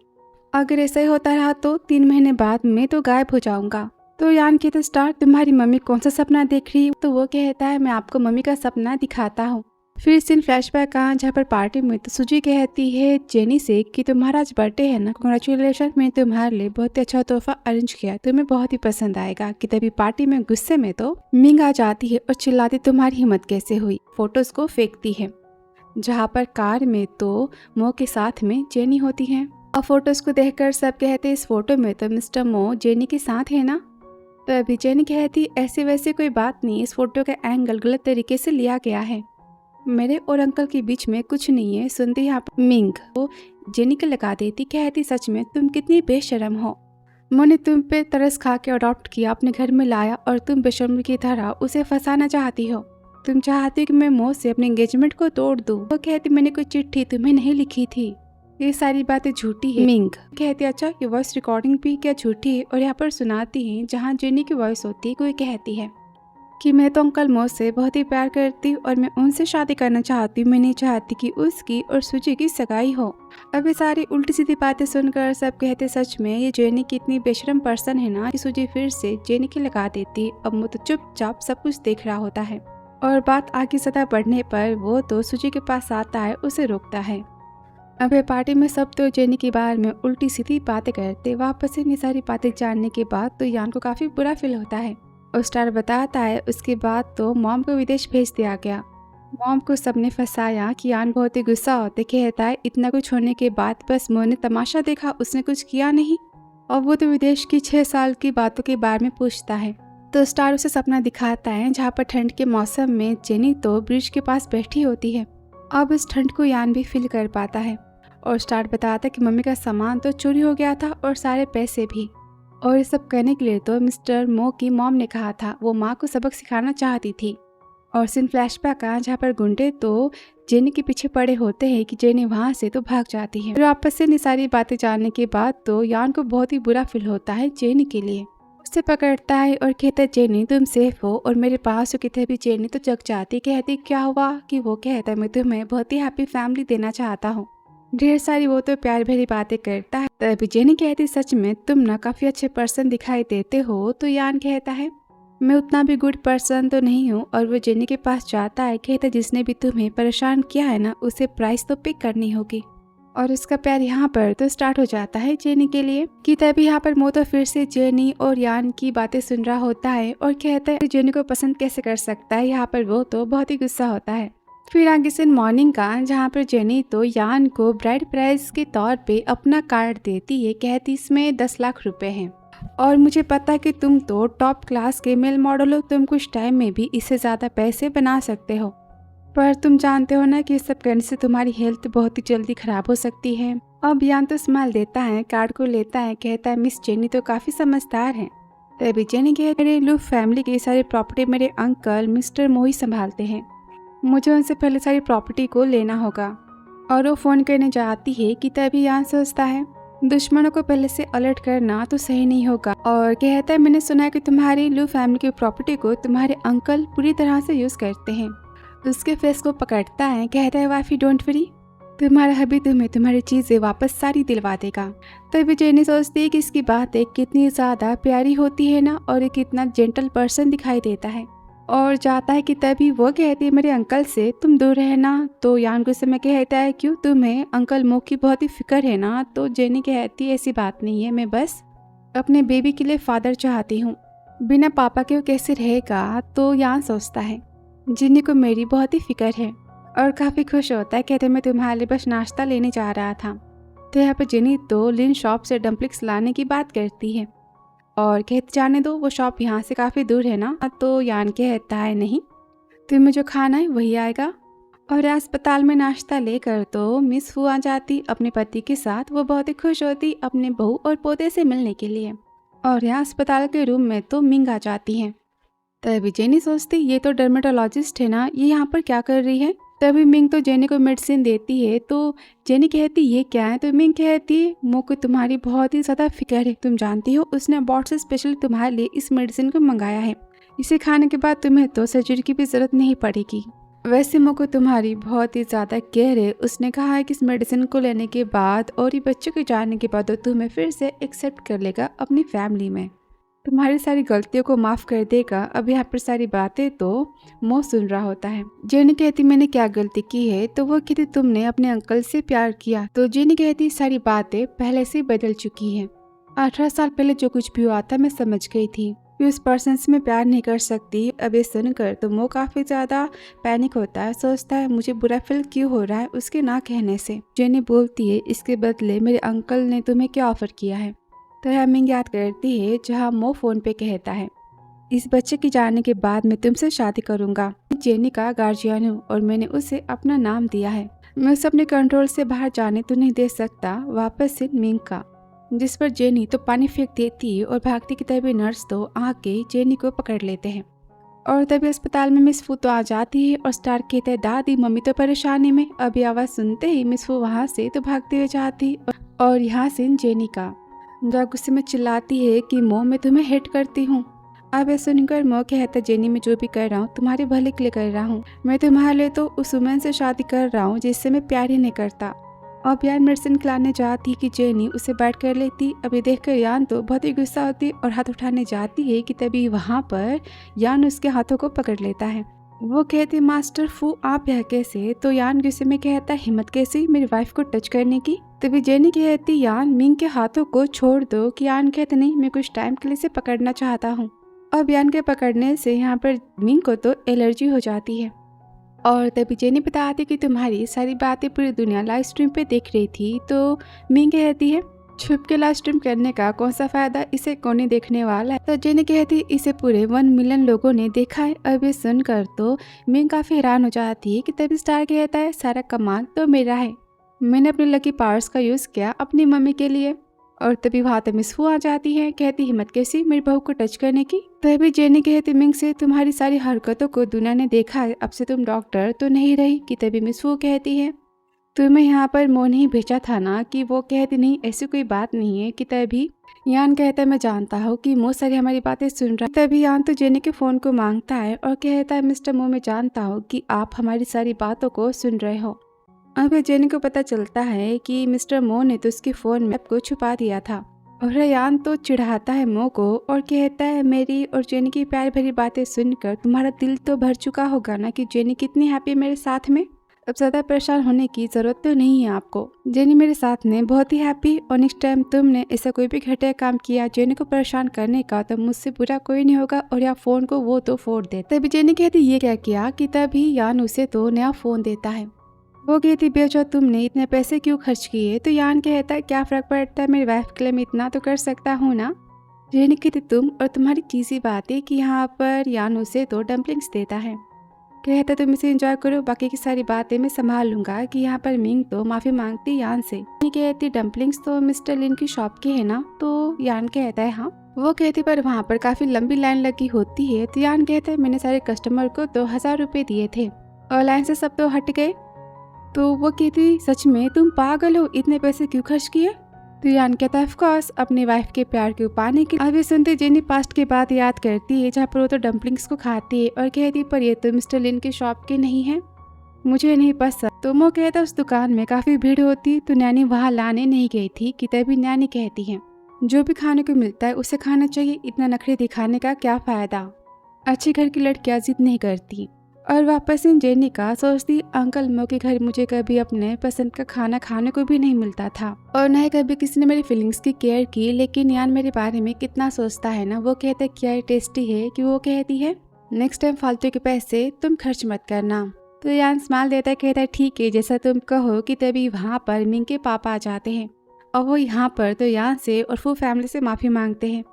अगर ऐसा ही होता रहा तो 3 महीने बाद मैं तो गायब हो जाऊंगा। तो यान कहता स्टार तुम्हारी मम्मी कौन सा सपना देख रही है? तो वो कहता है मैं आपको मम्मी का सपना दिखाता हूँ। फिर सीन फ्लैशबैक कहाँ जहाँ पर पार्टी में तो सुजी कहती है जेनी से कि तुम्हारा आज बर्थडे है ना, कांग्रेचुलेशन, मैंने तुम्हारे लिए बहुत ही अच्छा तोहफा अरेंज किया, तुम्हें बहुत ही पसंद आएगा। कि तभी पार्टी में गुस्से में तो मिंग आ जाती है और चिल्लाती तुम्हारी हिम्मत कैसे हुई, फोटोज को फेंकती है। जहाँ पर कार में तो मो के साथ में जेनी होती है और फोटोज को देखकर सब कहते इस फोटो में तो मिस्टर मो जेनी के साथ है ना। तो अभी जेनी कहती ऐसे वैसे कोई बात नहीं, इस फोटो का एंगल गलत तरीके से लिया गया है, मेरे और अंकल के बीच में कुछ नहीं है। सुनते यहाँ पर मिंग तो जेनी को लगा देती, कहती सच में तुम कितनी बेशर्म हो, मैंने तुम पे तरस खा के अडॉप्ट किया, अपने घर में लाया और तुम बेशर्मी की तरह उसे फंसाना चाहती हो। तुम चाहती कि मैं मो से अपने एंगेजमेंट को तोड़ दूं। वो कहती मैंने कोई चिट्ठी तुम्हें नहीं लिखी थी, ये सारी बातें झूठी है। मिंग कहती अच्छा ये वॉइस रिकॉर्डिंग भी क्या झूठी है? और यहाँ पर सुनाती है जहाँ जेनी की वॉइस होती है, कोई कहती है कि मैं तो अंकल मो से बहुत ही प्यार करती हूँ और मैं उनसे शादी करना चाहती हूँ, मैं नहीं चाहती कि उसकी और सुजी की सगाई हो। अब ये सारी उल्टी सीधी बातें सुनकर सब कहते सच में ये जेनी की इतनी बेशरम पर्सन है ना। कि सुजी फिर से जेनी की लगा देती। अब वो तो चुपचाप सब कुछ देख रहा होता है और बात आगे सतह बढ़ने पर वो तो सुजी के पास आता है, उसे रोकता है। अब ये पार्टी में सब तो जेनी के बारे में उल्टी सीधी बातें करते। वापस इतनी सारी बातें जानने के बाद तो यान को काफ़ी बुरा फील होता है और स्टार बताता है उसके बाद तो मॉम को विदेश भेज दिया गया। मॉम को सबने फंसाया। कि यान बहुत ही गुस्सा होते, कहता है इतना कुछ होने के बाद बस मो ने तमाशा देखा, उसने कुछ किया नहीं। और वो तो विदेश की 6 साल की बातों के बारे में पूछता है। तो स्टार उसे सपना दिखाता है जहाँ पर ठंड के मौसम में जेनी तो ब्रिज के पास बैठी होती है। अब इस ठंड को यान भी फील कर पाता है और स्टार बताता है कि मम्मी का सामान तो चोरी हो गया था और सारे पैसे भी। और ये सब करने के लिए तो मिस्टर मो की मॉम ने कहा था, वो माँ को सबक सिखाना चाहती थी। और सीन फ्लैशबैक का जहाँ पर गुंडे तो जेनी के पीछे पड़े होते हैं कि जेनी वहाँ से तो भाग जाती है। और आपस से सारी बातें जानने के बाद तो यान को बहुत ही बुरा फील होता है जेनी के लिए। उसे पकड़ता है और कहता है जेनी तुम सेफ हो और मेरे पास हो। कितने भी जेनी तो जग जाती, कहती क्या हुआ? कि वो कहता है मैं तुम्हें बहुत ही हैप्पी फैमिली देना चाहता हूँ। ढेर सारी वो तो प्यार भरी बातें करता है। तभी जेनी कहती सच में तुम ना काफी अच्छे पर्सन दिखाई देते हो। तो यान कहता है मैं उतना भी गुड पर्सन तो नहीं हूँ। और वो जेनी के पास जाता है, कहता जिसने भी तुम्हें परेशान किया है ना उसे प्राइस तो पे करनी होगी। और उसका प्यार यहाँ पर तो स्टार्ट हो जाता है जेनी के लिए। कि तभी यहाँ पर मो तो फिर से जेनी और यान की बातें सुन रहा होता है और कहता है जेनी को पसंद कैसे कर सकता है। यहाँ पर वो तो बहुत ही गुस्सा होता है। फिर आगे से मॉर्निंग का जहाँ पर जेनी तो यान को ब्राइड प्राइज के तौर पे अपना कार्ड देती है, कहती इसमें 10 लाख रुपए हैं और मुझे पता है कि तुम तो टॉप क्लास के मेल मॉडल हो, तुम कुछ टाइम में भी इससे ज़्यादा पैसे बना सकते हो, पर तुम जानते हो ना कि इस सब करने से तुम्हारी हेल्थ बहुत ही जल्दी खराब हो सकती है। अब यान तो स्माइल देता है, कार्ड को लेता है, कहता है मिस जेनी तो काफ़ी समझदार है। तभी जेनी कहती मेरे लू फैमिली की सारी प्रॉपर्टी मेरे अंकल मिस्टर मोही संभालते हैं, मुझे उनसे पहले सारी प्रॉपर्टी को लेना होगा। और वो फ़ोन करने जाती है कि तभी यान सोचता है दुश्मनों को पहले से अलर्ट करना तो सही नहीं होगा। और कहता है मैंने सुना है कि तुम्हारी लू फैमिली की प्रॉपर्टी को तुम्हारे अंकल पूरी तरह से यूज़ करते हैं। उसके फेस को पकड़ता है, कहता है वाइफी डोंट वरी, तुम्हारा हबी तुम्हें तुम्हारी चीज़ें वापस सारी दिलवा देगा। तभी जेनी सोचती है कि इसकी बातें कितनी ज़्यादा प्यारी होती है ना और ये कितना जेंटल पर्सन दिखाई देता है। और जाता है कि तभी वो कहती है मेरे अंकल से तुम दूर रहना। तो यान गुस्से में कहता है क्यों, तुम्हें अंकल मो की बहुत ही फिक्र है ना। तो जेनी कहती है ऐसी बात नहीं है, मैं बस अपने बेबी के लिए फादर चाहती हूँ, बिना पापा के वो कैसे रहेगा। तो यान सोचता है जेनी को मेरी बहुत ही फिक्र है और काफ़ी खुश होता है। कहते मैं तुम्हारे लिए बस नाश्ता लेने जा रहा था। तो यहाँ पर जेनी तो लिन शॉप से डम्पलिंग्स लाने की बात करती है और कहते जाने दो, वो शॉप यहाँ से काफ़ी दूर है ना। तो यान कहता है नहीं, तुम्हें जो खाना है वही आएगा। और अस्पताल में नाश्ता लेकर तो मिस फू आ जाती अपने पति के साथ। वो बहुत ही खुश होती अपने बहू और पोते से मिलने के लिए। और यहाँ अस्पताल के रूम में तो मिंग आ जाती है। तभी जेनी सोचती ये तो डर्मेटोलॉजिस्ट है ना, ये यहाँ पर क्या कर रही है। तभी मिंग तो जेनी को मेडिसिन देती है। तो जेनी कहती ये क्या है। तो मिंग कहती है मो को तुम्हारी बहुत ही ज़्यादा फिक्र है, तुम जानती हो उसने अबॉट से स्पेशली तुम्हारे लिए इस मेडिसिन को मंगाया है। इसे खाने के बाद तुम्हें तो सर्जरी की भी ज़रूरत नहीं पड़ेगी। वैसे मो को तुम्हारी बहुत ही ज़्यादा केयर है। उसने कहा है कि इस मेडिसिन को लेने के बाद और ये बच्चों के जाने के बाद तुम्हें फिर से एक्सेप्ट कर लेगा अपनी फैमिली में, तुम्हारी सारी गलतियों को माफ़ कर देगा। अब यहाँ पर सारी बातें तो मो सुन रहा होता है। जेनी कहती मैंने क्या गलती की है। तो वो कहती तुमने अपने अंकल से प्यार किया। तो जेनी कहती सारी बातें पहले से बदल चुकी हैं। 18 साल पहले जो कुछ भी हुआ था मैं समझ गई थी कि उस पर्सन से मैं प्यार नहीं कर सकती। अब ये सुनकर तो मो काफ़ी ज़्यादा पैनिक होता है, सोचता है मुझे बुरा फील क्यों हो रहा है उसके ना कहने से। जेनी बोलती है इसके बदले मेरे अंकल ने तुम्हें क्या ऑफर किया है। तो मिंग याद करती है जहाँ मो फोन पे कहता है इस बच्चे के जाने के बाद मैं तुमसे शादी करूंगा। जेनी का गार्जियन हूँ और मैंने उसे अपना नाम दिया है। मैं उसे अपने कंट्रोल से बाहर जाने तो नहीं दे सकता। वापस से मिंग का, जिस पर जेनी तो पानी फेंक देती है और भागती की तभी नर्स तो आके जेनी को पकड़ लेते हैं। और तभी अस्पताल में मिस फू तो आ जाती है और स्टार कहते हैं दादी मम्मी तो परेशानी में। अभी आवाज़ सुनते ही मिस फू वहाँ से तो भागते हुए जाती और यहाँ से जेनी का जो गुस्से में चिल्लाती है कि मो मैं तुम्हें हेट करती हूँ। अब ऐसा सुनकर मो कहता जेनी मैं जो भी कर रहा हूँ तुम्हारे भले के लिए कर रहा हूँ। मैं तुम्हारे लिए तो उस वुमेन से शादी कर रहा हूँ जिससे मैं प्यार ही नहीं करता। अब यान मेडिसिन खिलाने जाती कि जेनी उसे बैठ कर लेती। अभी देखकर यान तो बहुत ही गुस्सा होती और हाथ उठाने जाती है कि तभी वहाँ पर यान उसके हाथों को पकड़ लेता है। वो कहते मास्टर फू आप यहाँ कैसे। तो यान गुस्से में कहता हिम्मत कैसी मेरी वाइफ को टच करने की। तभी जेनी कहती यान मिंग के हाथों को छोड़ दो। कि यान कहते नहीं मैं कुछ टाइम के लिए इसे पकड़ना चाहता हूँ। अब यान के पकड़ने से यहाँ पर मिंग को तो एलर्जी हो जाती है। और तभी जेनी बताती कि तुम्हारी सारी बातें पूरी दुनिया लाइव स्ट्रीम पे देख रही थी। तो मिंग कहती है छुप के लाइव स्ट्रीम करने का कौन सा फायदा, इसे कौन नहीं देखने वाला है। तो जेनी कहती इसे पूरे 1 मिलियन लोगों ने देखा है। अब ये सुनकर तो मिंग काफी हैरान हो जाती है कि तभी स्टार कहता है सारा कमाल तो मेरा है, मैंने अपने लकी पावर्स का यूज किया अपनी मम्मी के लिए। और तभी वहाँ तक मिस फू आ जाती है, कहती हिम्मत कैसी मेरी बहू को टच करने की। तभी जेनी कहती मिंग से तुम्हारी सारी हरकतों को दुनिया ने देखा है, अब से तुम डॉक्टर तो नहीं रही। कि तभी मिस फू कहती है तुम्हें यहाँ पर मो नहीं भेजा था ना। कि वो कहती नहीं ऐसी कोई बात नहीं है। कि तभी यान कहता है मैं जानता हूँ कि मो सारी हमारी बातें सुन रहा है। तभी यान तो जेनी के फोन को मांगता है और कहता है मिस्टर मो मैं जानता हूँ कि आप हमारी सारी बातों को सुन रहे हो। अब जेनी को पता चलता है कि मिस्टर मो ने तो उसके फोन में को छुपा दिया था। और यान तो चिढ़ाता है मो को और कहता है मेरी और जेनी की प्यार भरी बातें सुनकर तुम्हारा दिल तो भर चुका होगा ना कि जेनी कितनी हैप्पी मेरे साथ में। अब ज़्यादा परेशान होने की ज़रूरत तो नहीं है आपको, जेनी मेरे साथ में बहुत ही हैप्पी। और नेक्स्ट टाइम तुमने ऐसा कोई भी घटिया काम किया जेनी को परेशान करने का तो मुझसे बुरा कोई नहीं होगा। और या फ़ोन को वो तो फोड़ दे। तभी जेनी कहती ये क्या किया। कि तभी यान उसे तो नया फ़ोन देता है। वो कहती बेचो तुमने इतने पैसे क्यों खर्च किए। तो यान कहता है क्या फ़र्क पड़ता है, मेरी वाइफ के लिए मैं इतना तो कर सकता हूँ ना। जेनी कहती तुम और तुम्हारी चीज़ी बात है। कि यहाँ पर यान उसे तो डम्पलिंग्स देता है, कहता तुम इसे एंजॉय करो, बाकी की सारी बातें मैं संभाल लूंगा। कि यहाँ पर मिंग तो माफ़ी मांगती यान से। कहती डम्पलिंग्स तो मिस्टर लिन की शॉप की है ना। तो यान कहता है हाँ। वो कहती पर वहाँ पर काफ़ी लंबी लाइन लगी होती है। तो यान कहता है मैंने सारे कस्टमर को तो 1000 रुपये दिए थे और लाइन से सब तो हट गए। तो वो कहती सच में तुम पागल हो, इतने पैसे क्यों खर्च किए। तो यान कहता है ऑफकोर्स अपनी वाइफ के प्यार को पाने के लिए। अभी सुनते जेनी पास्ट की बात याद करती है जहाँ पर वो तो डम्पलिंग्स को खाती है और कहती पर ये तो मिस्टर लिन की शॉप की नहीं है, मुझे नहीं पसंद। तो वो कहता उस दुकान में काफ़ी भीड़ होती तो नैनी वहाँ लाने नहीं गई थी। कि तभी नैनी कहती है जो भी खाने को मिलता है उसे खाना चाहिए, इतना नखरे दिखाने का क्या फ़ायदा। अच्छे घर की लड़कियां जिद नहीं करती। और वापस इन जेनी का सोचती अंकल मो के घर मुझे कभी अपने पसंद का खाना खाने को भी नहीं मिलता था और न ही कभी किसी ने मेरी फीलिंग्स की केयर की। लेकिन यान मेरे बारे में कितना सोचता है ना, वो कहता है क्या टेस्टी है कि वो कहती है नेक्स्ट टाइम फालतू के पैसे तुम खर्च मत करना। तो यान स्माइल देता है, कहता है ठीक है जैसा तुम कहो। कि तभी वहाँ पर मिंग के पापा आ जाते हैं और वो यहाँ पर तो यान से और फू फैमिली से माफ़ी मांगते हैं।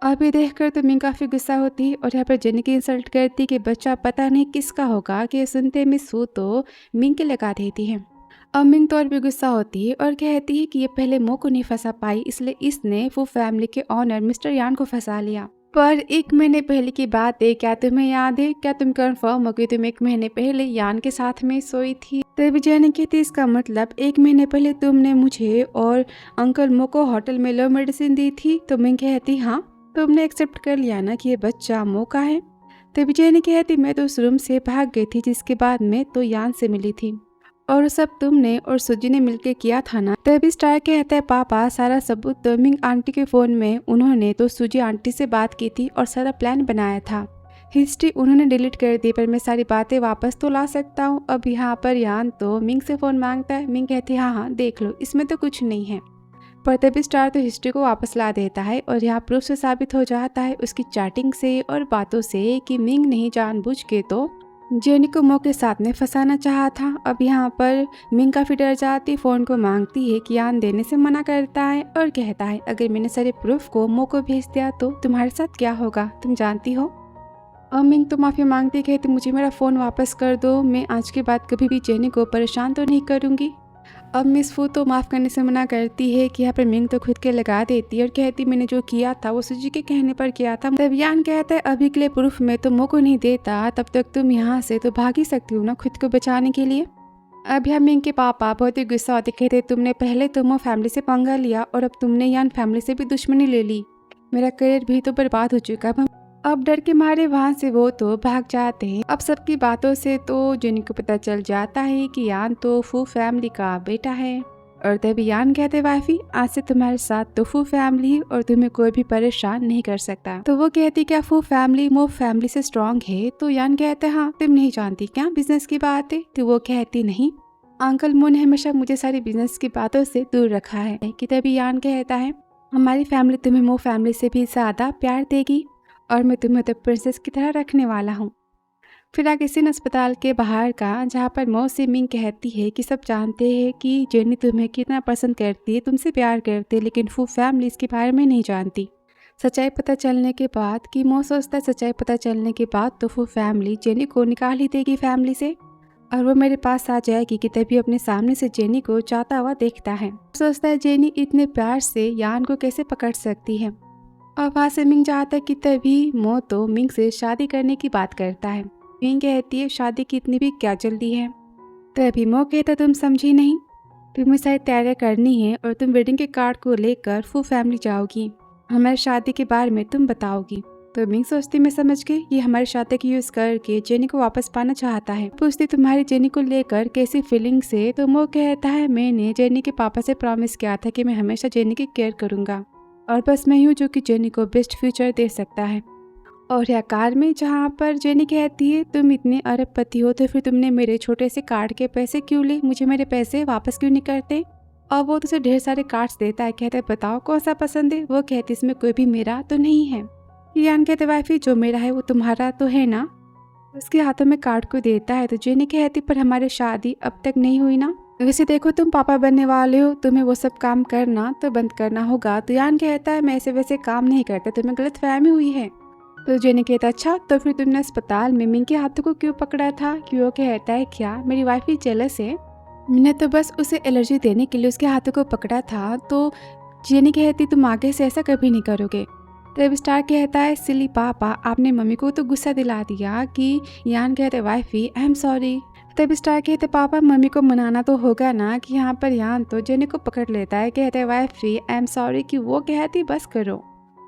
और ये देखकर तो मिंग काफ़ी गुस्सा होती है और यहाँ पर जेनी की इंसल्ट करती कि बच्चा पता नहीं किसका होगा। कि सुनते मिस फू तो मिंग के लगा देती है और मिंग तो और भी गुस्सा होती है और कहती है कि ये पहले मो को नहीं फंसा पाई, इसलिए इसने फू फैमिली के ऑनर मिस्टर यान को फंसा लिया। पर 1 महीने पहले की बात है, क्या तुम्हें याद है? क्या तुम कंफर्म हो कि तुम 1 महीने पहले यान के साथ में सोई थी? तभी जेनी कहती इसका मतलब 1 महीने पहले तुमने मुझे और अंकल मो को होटल में लो मेडिसिन दी थी। तो मिंग कहती हाँ, तुमने एक्सेप्ट कर लिया ना कि ये बच्चा मो का है। तभी जेनी कहती मैं तो उस रूम से भाग गई थी जिसके बाद में तो यान से मिली थी और सब तुमने और सुजी ने मिलके किया था ना। तभी स्टार कहता है पापा सारा सबूत तो मिंग आंटी के फोन में उन्होंने तो सुजी आंटी से बात की थी और सारा प्लान बनाया था। हिस्ट्री उन्होंने डिलीट कर दी पर मैं सारी बातें वापस तो ला सकता हूँ। अब यहाँ पर यान तो मिंग से फ़ोन मांगता है। मिंग कहती है हाँ देख लो इसमें तो कुछ नहीं है। पर तभी स्टार तो हिस्ट्री को वापस ला देता है और यहाँ प्रूफ से साबित हो जाता है उसकी चैटिंग से और बातों से कि मिंग नहीं जानबूझ के तो जेनी को मो के साथ में फंसाना चाहा था। अब यहाँ पर मिंग काफ़ी डर जाती, फ़ोन को मांगती है कि यान देने से मना करता है और कहता है अगर मैंने सारे प्रूफ को मो को भेज दिया तो तुम्हारे साथ क्या होगा तुम जानती हो। और मिंग तो माफ़ी मांगती कहती मुझे मेरा फ़ोन वापस कर दो, मैं आज के बाद कभी भी जेनी को परेशान तो नहीं करूँगी। अब मिस फू तो माफ़ करने से मना करती है कि यहाँ पर मिंग तो खुद के लगा देती है और कहती मैंने जो किया था वो सुजी के कहने पर किया था। तब यान कहता है अभी के लिए प्रूफ मैं तो मो को नहीं देता, तब तक तुम यहाँ से तो भाग ही सकती हो ना खुद को बचाने के लिए। अब यहाँ मिंग के पापा बहुत ही गुस्सा होते कहते तुमने पहले तो मो फैमिली से पंगा लिया और अब तुमने यान फैमिली से भी दुश्मनी ले ली, मेरा करियर भी तो बर्बाद हो चुका। अब डर के मारे वहाँ से वो तो भाग जाते हैं। अब सबकी बातों से तो जेनी को पता चल जाता है कि यान तो फू फैमिली का बेटा है। और तभी यान कहते वाइफी आज से तुम्हारे साथ तो फू फैमिली और तुम्हें कोई भी परेशान नहीं कर सकता। तो वो कहती क्या फू फैमिली मो फैमिली से स्ट्रॉन्ग है? तो यान कहते हाँ तुम नहीं जानती क्या बिजनेस की बात है? तो वो कहती नहीं, अंकल मो ने हमेशा मुझे सारी बिजनेस की बातों से दूर रखा है। कि तभी यान कहता है हमारी फैमिली तुम्हें मो फैमिली से भी ज्यादा प्यार देगी और मैं तुम्हें तो प्रिंसेस की तरह रखने वाला हूँ। फिर आगे सीन अस्पताल के बाहर का जहाँ पर मो से मिंग कहती है कि सब जानते हैं कि जेनी तुम्हें कितना पसंद करती है, तुमसे प्यार करती है, लेकिन फू फैमिली इसके बारे में नहीं जानती। सच्चाई पता चलने के बाद कि मो सोचता है सच्चाई पता चलने के बाद तो फू फैमिली जेनी को निकाल ही देगी फैमिली से और वो मेरे पास आ जाएगी। कि तभी अपने सामने से जेनी को जाता हुआ देखता है। सोचता है जेनी इतने प्यार से यान को कैसे पकड़ सकती है। और वहाँ से मिंग जाता है कि तभी मो तो मिंग से शादी करने की बात करता है। मिंग कहती है शादी की इतनी भी क्या जल्दी है? तभी मो कहता तुम समझी नहीं, तुम्हें सारी तैयारियां करनी है और तुम वेडिंग के कार्ड को लेकर फू फैमिली जाओगी, हमारी शादी के बारे में तुम बताओगी। तो मिंग सोचती मैं समझ गई, ये हमारी शादी की यूज करके जेनी को वापस पाना चाहता है। पूछती तुम्हारी जेनी को लेकर कैसी फीलिंग से? तो मो कहता है मैंने जेनी के पापा से प्रॉमिस किया था कि मैं हमेशा जेनी की केयर करूंगा और बस मैं हूँ जो कि जेनी को बेस्ट फ्यूचर दे सकता है। और यह कार में जहाँ पर जेनी कहती है तुम इतने अरबपति हो तो फिर तुमने मेरे छोटे से कार्ड के पैसे क्यों लिए, मुझे मेरे पैसे वापस क्यों नहीं करते? और वो तो उसे ढेर सारे कार्ड्स देता है। कहता है बताओ कौन सा पसंद है? वो कहती इसमें कोई भी मेरा तो नहीं है। यान कहते वाइफी जो मेरा है वो तुम्हारा तो है ना? उसके हाथों में कार्ड को देता है। तो जेनी कहती पर हमारी शादी अब तक नहीं हुई ना, वैसे देखो तुम पापा बनने वाले हो, तुम्हें वो सब काम करना तो बंद करना होगा। तो यान कहता है मैं ऐसे वैसे काम नहीं करता, तुम्हें गलतफहमी हुई है। तो जेनी कहता अच्छा तो फिर तुमने अस्पताल में मिंग के हाथों को क्यों पकड़ा था? कि वो कहता है क्या मेरी वाइफ ही जेलस है, मैंने तो बस उसे एलर्जी देने के लिए उसके हाथों को पकड़ा था। तो जेनी कहती तुम आगे से ऐसा कभी नहीं करोगे। तब स्टार कहता है सिली पापा आपने मम्मी को तो गुस्सा दिला दिया। कि यान कहते वाइफी आई एम सॉरी। तब स्टार कहते पापा मम्मी को मनाना तो होगा ना। कि यहाँ पर यान तो जेनी को पकड़ लेता है। कहते वाइफी आई एम सॉरी। कि वो कहती बस करो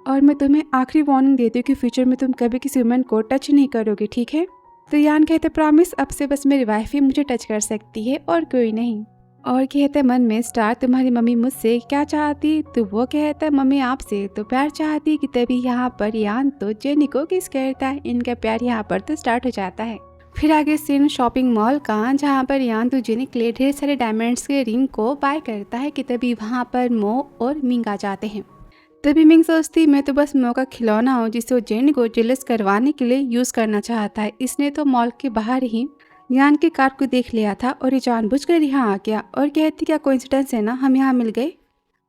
और मैं तुम्हें आखिरी वार्निंग देती हूँ कि फ्यूचर में तुम कभी किसी वुमन को टच नहीं करोगे, ठीक है? तो यान कहते प्रॉमिस अब से बस मेरी वाइफ ही मुझे टच कर सकती है और कोई नहीं। और कहता है मन में स्टार तुम्हारी मम्मी मुझसे क्या चाहती, तो वो कहता है मम्मी आपसे तो प्यार चाहती। कि तभी यहाँ पर यान तो जेनी को किस करता है। इनका प्यार यहाँ पर तो स्टार्ट हो जाता है। फिर आगे सीन शॉपिंग मॉल का, जहाँ पर यान तो जेनी के लिए ढेर सारे डायमंड्स के रिंग को बाय करता है। कि तभी वहाँ पर मो और मिंग आ जाते हैं। तभी मिंग सोचती मैं तो बस मो का खिलौना हूँ जिसे वो जेनी को जेलस करवाने के लिए यूज करना चाहता है। इसने तो मॉल के बाहर ही यान की कार को देख लिया था और ये जानबूझकर यहाँ आ गया और कहती क्या कोइंसिडेंस है ना, हम यहाँ मिल गए।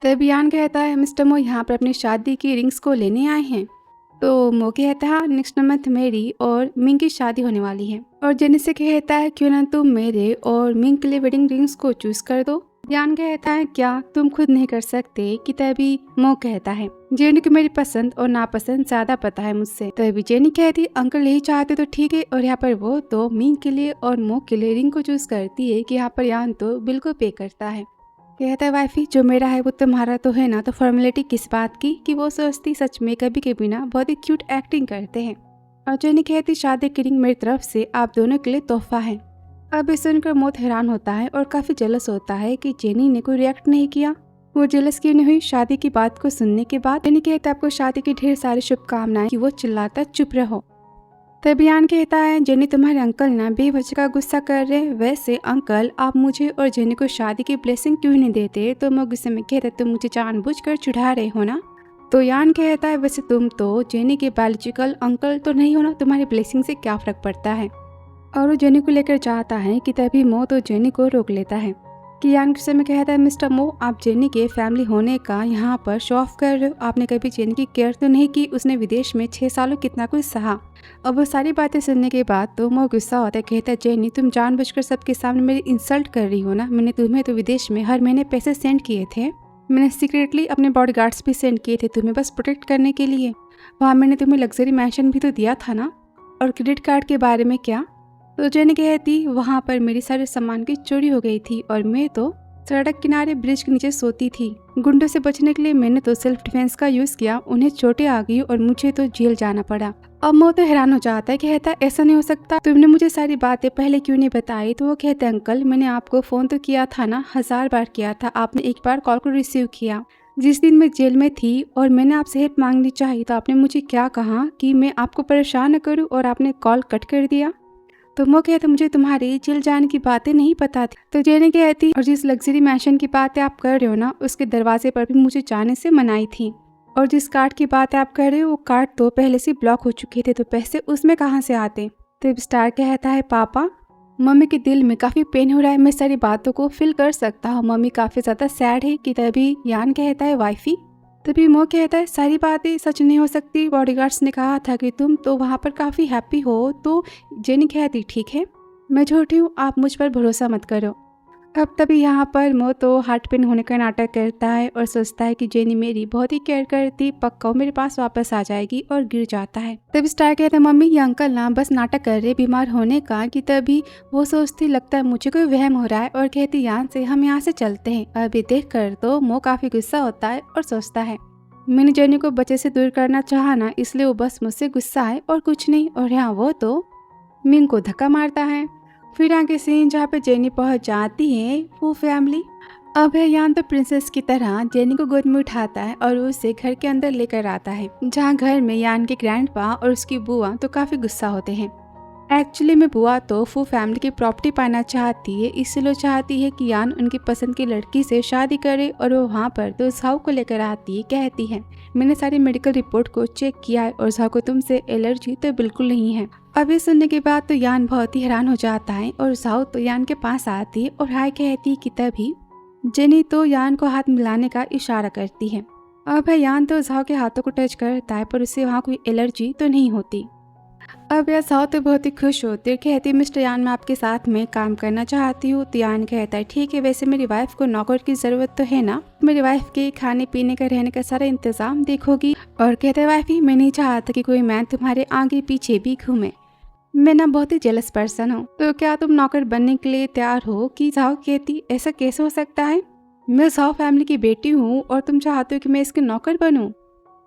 तब यान कहता है मिस्टर मो यहाँ पर अपनी शादी की रिंग्स को लेने आए हैं। तो मो कहता है नेक्स्ट मंथ मेरी और मिंग की शादी होने वाली है। और जेनी से कहता है क्यों ना तुम मेरे और मिंग के लिए वेडिंग रिंग्स को चूज कर दो। यान कहता है क्या तुम खुद नहीं कर सकते। कि तभी मो कहता है जेनी को मेरी पसंद और नापसंद ज्यादा पता है मुझसे। तभी जेनी कहती अंकल यही चाहते तो ठीक है। और यहाँ पर वो तो मिंग के लिए और मो के लिए रिंग को चूज करती है। कि यहाँ पर यान तो बिल्कुल पे करता है। कहता है वाइफी जो मेरा है वो तुम्हारा तो है ना, तो फॉर्मेलिटी किस बात की। कि वो सोचती सच में कभी कभी ना बहुत ही क्यूट एक्टिंग करते हैं। और जेनी कहती शादी की रिंग मेरी तरफ से आप दोनों के लिए तोहफा है। अब इस सुनकर मोत हैरान होता है और काफी जेलस होता है कि जेनी ने कोई रिएक्ट नहीं किया। वो जेलस क्यों नहीं हुई शादी की बात को सुनने के बाद। जेनी कहता है आपको शादी की ढेर सारी शुभकामनाएं। कि वो चिल्लाता चुप रहो। तब यान कहता है जेनी तुम्हारे अंकल ना बेवजह का गुस्सा कर रहे, वैसे अंकल आप मुझे और जेनी को शादी की ब्लेसिंग क्यों नहीं देते। तो मैं गुस्से में कहता तुम मुझे जानबूझकर चिढ़ा रहे हो ना। तो यान कहता है वैसे तुम तो जेनी के बायोलॉजिकल अंकल तो नहीं हो ना, तुम्हारी ब्लेसिंग से क्या फर्क पड़ता है। और वो जेनी को लेकर जाता है। कि तभी मो तो जेनी को रोक लेता है। कि यान गुस्से में कहता है मिस्टर मो आप जेनी के फैमिली होने का यहाँ पर शो ऑफ कर रहे हो। आपने कभी जेनी की केयर तो नहीं की। उसने विदेश में 6 सालों कितना कुछ सहा। और वो सारी बातें सुनने के बाद तो मो गुस्सा होता है। कहता है जेनी तुम जानबूझकर सबके सामने मेरी इंसल्ट कर रही हो ना। मैंने तुम्हें तो विदेश में हर महीने पैसे सेंड किए थे। मैंने सीक्रेटली अपने बॉडीगार्ड्स भी सेंड किए थे तुम्हें बस प्रोटेक्ट करने के लिए। वहाँ मैंने तुम्हें लग्जरी मैंशन भी तो दिया था ना। और क्रेडिट कार्ड के बारे में क्या। तो जेनी कहती वहाँ पर मेरी सारे सामान की चोरी हो गई थी और मैं तो सड़क किनारे ब्रिज के नीचे सोती थी। गुंडों से बचने के लिए मैंने तो सेल्फ डिफेंस का यूज किया। उन्हें चोटें आ गई और मुझे तो जेल जाना पड़ा। अब मो तो हैरान हो जाता है। कहता ऐसा नहीं हो सकता, तुमने मुझे सारी बातें पहले क्यों नहीं बताई। तो वो कहते अंकल मैंने आपको फोन तो किया था ना, 1000 बार किया था, आपने एक बार कॉल को रिसीव किया। जिस दिन मैं जेल में थी और मैंने आपसे हेल्प मांगनी चाहिए तो आपने मुझे क्या कहा कि मैं आपको परेशान न करूं और आपने कॉल कट कर दिया। तो वो कहते मुझे तुम्हारी जेल जाने की बातें नहीं पता थी। तो जेनी कहती और जिस लग्जरी मैंशन की बातें आप कर रहे हो ना उसके दरवाजे पर भी मुझे जाने से मनाई थी। और जिस कार्ड की बात आप कर रहे हो वो कार्ड तो पहले से ब्लॉक हो चुके थे, तो पैसे उसमें कहाँ से आते। तो स्टार कहता है पापा मम्मी के दिल में काफी पेन हो रहा है, मैं सारी बातों को फील कर सकता हूँ, मम्मी काफी ज्यादा सैड है। कि तभी यान कहता है वाइफी। तभी मो कहता है सारी बातें सच नहीं हो सकती, बॉडीगार्ड्स ने कहा था कि तुम तो वहाँ पर काफी हैप्पी हो। तो जेनी कहती ठीक है मैं झूठी हूँ, आप मुझ पर भरोसा मत करो। अब तभी यहाँ पर मो तो हार्ट पेन होने का नाटक करता है और सोचता है कि जेनी मेरी बहुत ही केयर करती, पक्का मेरे पास वापस आ जाएगी और गिर जाता है। तब स्टार कहता है मम्मी ये अंकल ना बस नाटक कर रहे बीमार होने का। कि तभी वो सोचती लगता है मुझे कोई वहम हो रहा है और कहती यहाँ से हम यहाँ से चलते हैं। अभी देख कर तो मो काफी गुस्सा होता है और सोचता है मैंने जेनी को बच्चे से दूर करना चाहा ना, इसलिए वो बस मुझसे गुस्सा है और कुछ नहीं। और यहाँ वो तो मिंग को धक्का मारता है। फिर आगे सीन जहाँ पे जेनी पहुंच जाती है वो फैमिली। अब है यान तो प्रिंसेस की तरह जेनी को गोद में उठाता है और उसे घर के अंदर लेकर आता है, जहाँ घर में यान के ग्रैंडपा और उसकी बुआ तो काफी गुस्सा होते हैं। एक्चुअली में बुआ तो फू फैमिली की प्रॉपर्टी पाना चाहती है, इसलिए चाहती है कि यान उनकी पसंद की लड़की से शादी करे। और वो वहाँ पर तो झाऊ को लेकर आती है, कहती है मैंने सारी मेडिकल रिपोर्ट को चेक किया है और झाऊ को तुमसे एलर्जी तो बिल्कुल नहीं है। अब ये सुनने के बाद तो यान बहुत ही हैरान हो जाता है और झाऊ तो यान के पास आती है और हाय कहती है। कि तभी जेनी तो यान को हाथ मिलाने का इशारा करती है। अब है यान तो झाऊ के हाथों को टच करता है पर उसे वहाँ कोई एलर्जी तो नहीं होती। अब यह झाऊ तो बहुत ही खुश होती है, कहती मिस्टर यान मैं आपके साथ में काम करना चाहती हूँ। तो यान कहता है ठीक है, वैसे मेरी वाइफ को नौकर की जरूरत तो है ना, मेरी वाइफ के खाने पीने का रहने का सारा इंतजाम देखोगी। और कहते वाइफी मैं नहीं चाहता कि कोई मैन तुम्हारे आगे पीछे भी घूमे, मैं ना बहुत ही जेलस पर्सन हूँ, तो क्या तुम नौकर बनने के लिए तैयार हो। कि झाऊ कहती ऐसा कैसे हो सकता है, मैं झाऊ फैमिली की बेटी हूँ और तुम चाहते हो कि मैं इसके नौकर बनूं।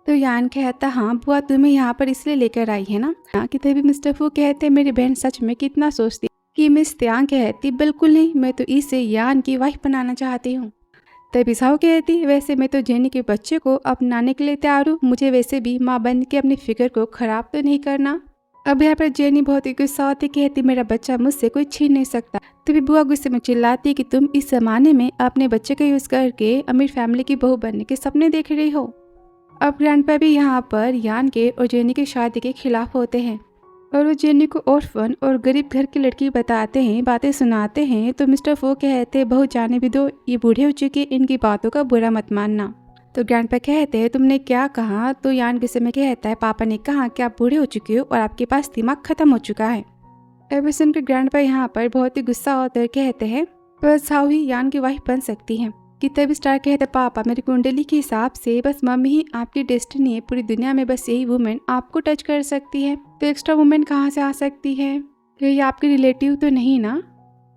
तो यान कहता हाँ बुआ, तुम्हें यहाँ पर इसलिए लेकर आई है ना। कि तभी मिस्टर फू कहते मेरी बहन सच में कितना सोचती कि मिस त्यान कहती बिल्कुल नहीं, मैं तो इसे यान की वाइफ बनाना चाहती हूँ। तभी झाओ कहती वैसे मैं तो जेनी के बच्चे को अपनाने के लिए तैयार हूँ, मुझे वैसे भी माँ बन के अपनी फिक्र को खराब तो नहीं करना। अब यहाँ पर जेनी बहुत ही गुस्सा होती, कहती मेरा बच्चा मुझसे कोई छीन नहीं सकता। तभी बुआ गुस्से में चिल्लाती कि तुम इस जमाने में अपने बच्चे का यूज करके अमीर फैमिली की बहू बनने के सपने देख रही हो। अब ग्रैंडपा भी यहाँ पर यान के और जेनी की शादी के खिलाफ होते हैं और वो जेनी को ऑर्फन और गरीब घर की लड़की बताते हैं, बातें सुनाते हैं। तो मिस्टर फो कहते बहुत जाने भी दो, ये बूढ़े हो चुके, इनकी बातों का बुरा मत मानना। तो ग्रैंडपा कहते हैं तुमने क्या कहा? तो यान गुस्से में कहता है पापा ने कहा कि आप बूढ़े हो चुके हो और आपके पास दिमाग खत्म हो चुका है। एवं सुनकर ग्रैंडपा यहाँ पर बहुत ही गुस्सा होते हुए कहते हैं बस झाओ ही यान की वाइफ बन सकती है। कि तभी स्टार कहते पापा मेरी कुंडली के हिसाब से बस मम्मी ही आपकी डेस्टिनी है, पूरी दुनिया में बस यही वुमेन आपको टच कर सकती है, तो एक्स्ट्रा वुमेन कहाँ से आ सकती है? ये आपके रिलेटिव तो नहीं ना?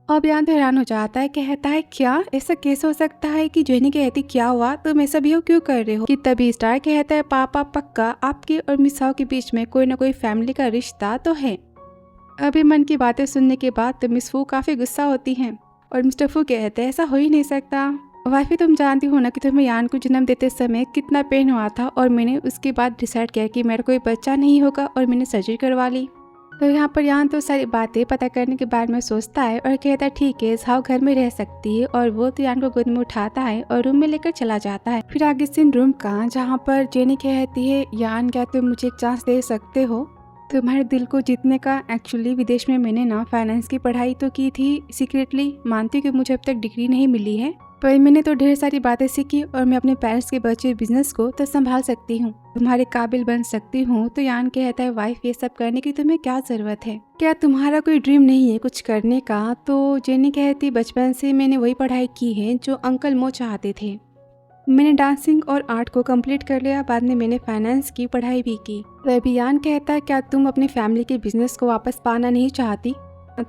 अब यान तो हैरान हो जाता है, कहता है क्या ऐसा कैसे हो सकता है? कि जेनी कहती क्या हुआ, तुम ऐसा बिहेव क्यों कर रहे हो? कि तभी स्टार कहता है पापा पक्का आपके और मिस झाओ के बीच में कोई ना कोई फैमिली का रिश्ता तो है। अभी मन की बातें सुनने के बाद तो मिस फू काफी गुस्सा होती हैं और मिस्टर फू कहते हैं ऐसा हो ही नहीं सकता। वाइफी तुम जानती हो ना कि तुम्हें यान को जन्म देते समय कितना पेन हुआ था और मैंने उसके बाद डिसाइड किया कि मेरा कोई बच्चा नहीं होगा और मैंने सर्जरी करवा ली। तो यहाँ पर यान तो सारी बातें पता करने के बारे में सोचता है और कहता है ठीक है झाओ घर में रह सकती है, और वो तो यान को गोद में उठाता है और रूम में लेकर चला जाता है। फिर आगे सीन रूम का जहाँ पर जेनी कहती है यान क्या तुम मुझे एक चांस दे सकते हो तुम्हारे दिल को जीतने का? एक्चुअली विदेश में मैंने ना फाइनेंस की पढ़ाई तो की थी सीक्रेटली, मानती कि मुझे अब तक डिग्री नहीं मिली है, पर मैंने तो ढेर सारी बातें सीखी और मैं अपने पेरेंट्स के बचे बिजनेस को तो संभाल सकती हूँ, तुम्हारे काबिल बन सकती हूँ। तो यान कहता है वाइफ ये सब करने की तुम्हें क्या जरूरत है? क्या तुम्हारा कोई ड्रीम नहीं है कुछ करने का? तो जेनी कहती बचपन से मैंने वही पढ़ाई की है जो अंकल मो चाहते थे, मैंने डांसिंग और आर्ट को कंप्लीट कर लिया, बाद में मैंने फाइनेंस की पढ़ाई भी की। तभी यान कहता है क्या तुम अपनी फैमिली के बिजनेस को वापस पाना नहीं चाहती?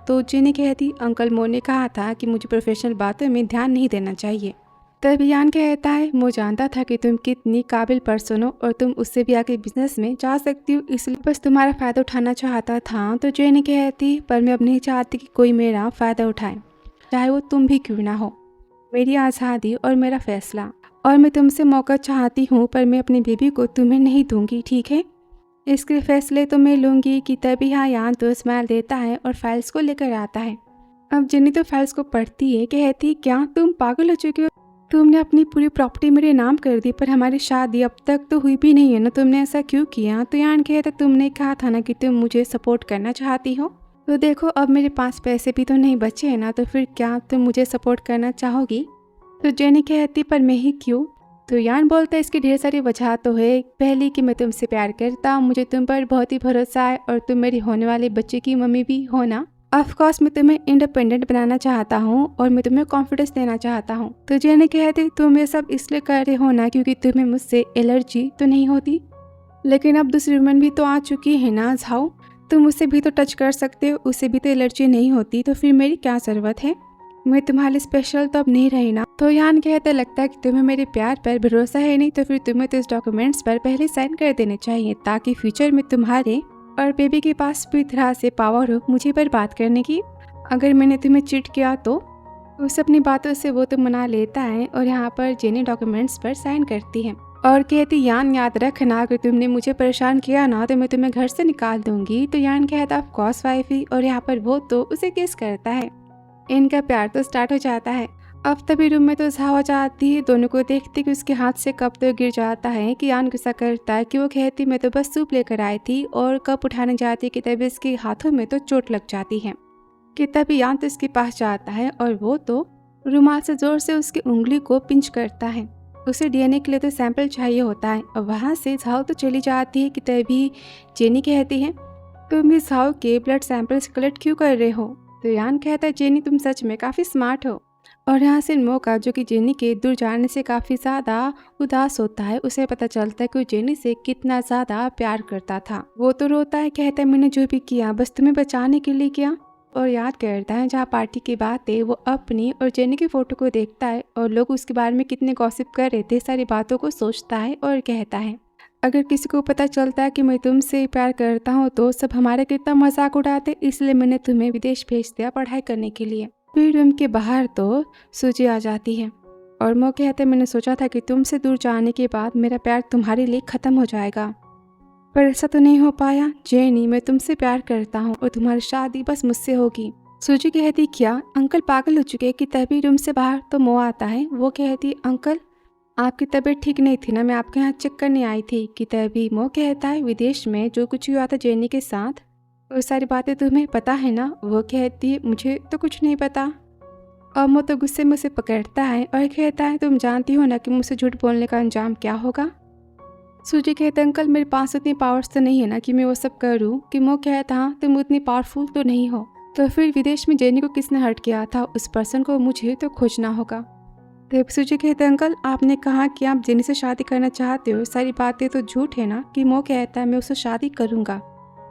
तो जेनी कहती अंकल मो ने कहा था कि मुझे प्रोफेशनल बातों में ध्यान नहीं देना चाहिए। तभी यान कहता है मो जानता था कि तुम कितनी काबिल पर्सन हो और तुम उससे भी आगे बिजनेस में जा सकती हो, इसलिए बस तुम्हारा फायदा उठाना चाहता था। तो जेनी कहती पर मैं अब नहीं चाहती कि कोई मेरा फायदा उठाए, चाहे वो तुम भी क्यों ना हो। मेरी आज़ादी और मेरा फैसला, और मैं तुमसे मौका चाहती हूँ पर मैं अपनी बेबी को तुम्हें नहीं दूंगी, ठीक है? इसके फैसले तो मैं लूंगी। कि तभी हाँ यान तो स्माइल देता है और फाइल्स को लेकर आता है। अब जेनी तो फाइल्स को पढ़ती है, कहती क्या तुम पागल हो चुके हो? तुमने अपनी पूरी प्रॉपर्टी मेरे नाम कर दी पर हमारी शादी अब तक तो हुई भी नहीं है ना, तुमने ऐसा क्यों किया? तो यान कहता तुमने कहा था ना कि तुम मुझे सपोर्ट करना चाहती हो, तो देखो अब मेरे पास पैसे भी तो नहीं बचे हैं ना, तो फिर क्या तुम मुझे सपोर्ट करना चाहोगी? तो जेनी कहती पर मैं ही क्यों? तो यान बोलता है इसकी ढेर सारी वजह तो है, पहली कि मैं तुमसे प्यार करता हूँ, मुझे तुम पर बहुत ही भरोसा है और तुम मेरी होने वाले बच्चे की मम्मी भी हो ना। ऑफ कोर्स मैं तुम्हें इंडिपेंडेंट बनाना चाहता हूँ और मैं तुम्हें कॉन्फिडेंस देना चाहता हूँ। तो जेनी कहती तुम ये सब इसलिए कर रहे हो ना क्योंकि तुम्हें मुझसे एलर्जी तो नहीं होती, लेकिन अब दूसरी वुमेन भी तो आ चुकी है ना झाओ, तुम उससे भी तो टच कर सकते हो, उससे भी तो एलर्जी नहीं होती, तो फिर मेरी क्या ज़रूरत है? मैं तुम्हारे स्पेशल तो अब नहीं रही ना। तो यान कहते लगता है कि तुम्हें मेरे प्यार पर भरोसा है नहीं, तो फिर तुम्हें तो इस डॉक्यूमेंट्स पर पहले साइन कर देने चाहिए ताकि फ्यूचर में तुम्हारे और बेबी के पास पूरी तरह से पावर हो मुझे पर बात करने की। अगर मैंने तुम्हें चिट किया तो उस अपनी बातों से वो तो मना लेता है और यहाँ पर जेनी डॉक्यूमेंट्स पर साइन करती है और कहती यान याद रखना अगर तुमने मुझे परेशान किया ना तो मैं तुम्हें घर से निकाल दूंगी। तो यान कहता ऑफ कोर्स वाइफी, और यहाँ पर वो तो उसे किस करता है। इनका प्यार तो स्टार्ट हो जाता है। अब तभी रूम में तो झाओ जाती है, दोनों को देखती कि उसके हाथ से कप तो गिर जाता है। कि यान गुस्सा करता है कि वो कहती मैं तो बस सूप लेकर आई थी, और कप उठाने जाती कि तभी इसके हाथों में तो चोट लग जाती है। कि तभी यान तो इसके पास जाता है और वो तो रुमाल से जोर से उसकी उंगली को पिंच करता है। उसे डीएनए के लिए तो सैंपल चाहिए होता है और वहाँ से झाओ तो चली जाती है। कि तभी जेनी कहती है तुम इस झाओ के ब्लड सैंपल्स कलेक्ट क्यों कर रहे हो? तो यान कहता है जेनी तुम सच में काफ़ी स्मार्ट हो। और यहाँ से मौका जो कि जेनी के दूर जाने से काफ़ी ज़्यादा उदास होता है, उसे पता चलता है कि वो जेनी से कितना ज़्यादा प्यार करता था। वो तो रोता है, कहता है मैंने जो भी किया बस तुम्हें बचाने के लिए किया। और याद करता है जहाँ पार्टी की बात है वो अपनी और जेनी की फ़ोटो को देखता है और लोग उसके बारे में कितने गॉसिप कर रहे थे, सारी बातों को सोचता है और कहता है अगर किसी को पता चलता है कि मैं तुमसे प्यार करता हूँ तो सब हमारा कितना मजाक उड़ाते, इसलिए मैंने तुम्हें विदेश भेज दिया पढ़ाई करने के लिए। फिर रूम के बाहर तो सूजी आ जाती है और वो कहते मैंने सोचा था कि तुमसे दूर जाने के बाद मेरा प्यार तुम्हारे लिए ख़त्म हो जाएगा, पर ऐसा तो नहीं हो पाया। जेनी, मैं तुमसे प्यार करता हूँ और तुम्हारी शादी बस मुझसे होगी। सूजी कहती क्या अंकल पागल हो चुके कि तभी रूम से बाहर तो मो आता है। वो कहती अंकल आपकी तबीयत ठीक नहीं थी ना, मैं आपके यहाँ चेक करने आई थी। कि तभी मो कहता है विदेश में जो कुछ हुआ था जेनी के साथ वो सारी बातें तुम्हें पता है ना। वो कहती है मुझे तो कुछ नहीं पता। और मो तो गुस्से में उसे पकड़ता है और कहता है तुम जानती हो ना कि मुझसे झूठ बोलने का अंजाम क्या होगा। सूजी कहते अंकल मेरे पास उतनी पावर्स तो नहीं है ना कि मैं वो सब करूँ। कि मो कहता हाँ तुम उतनी पावरफुल तो नहीं हो। तो फिर विदेश में जेनी को किसने हर्ट किया था, उस पर्सन को मुझे तो खोजना होगा। तो सूजी कहते अंकल आपने कहा कि आप जेनी से शादी करना चाहते हो, सारी बातें तो झूठ है ना। कि मो कहता है मैं उससे शादी करूँगा।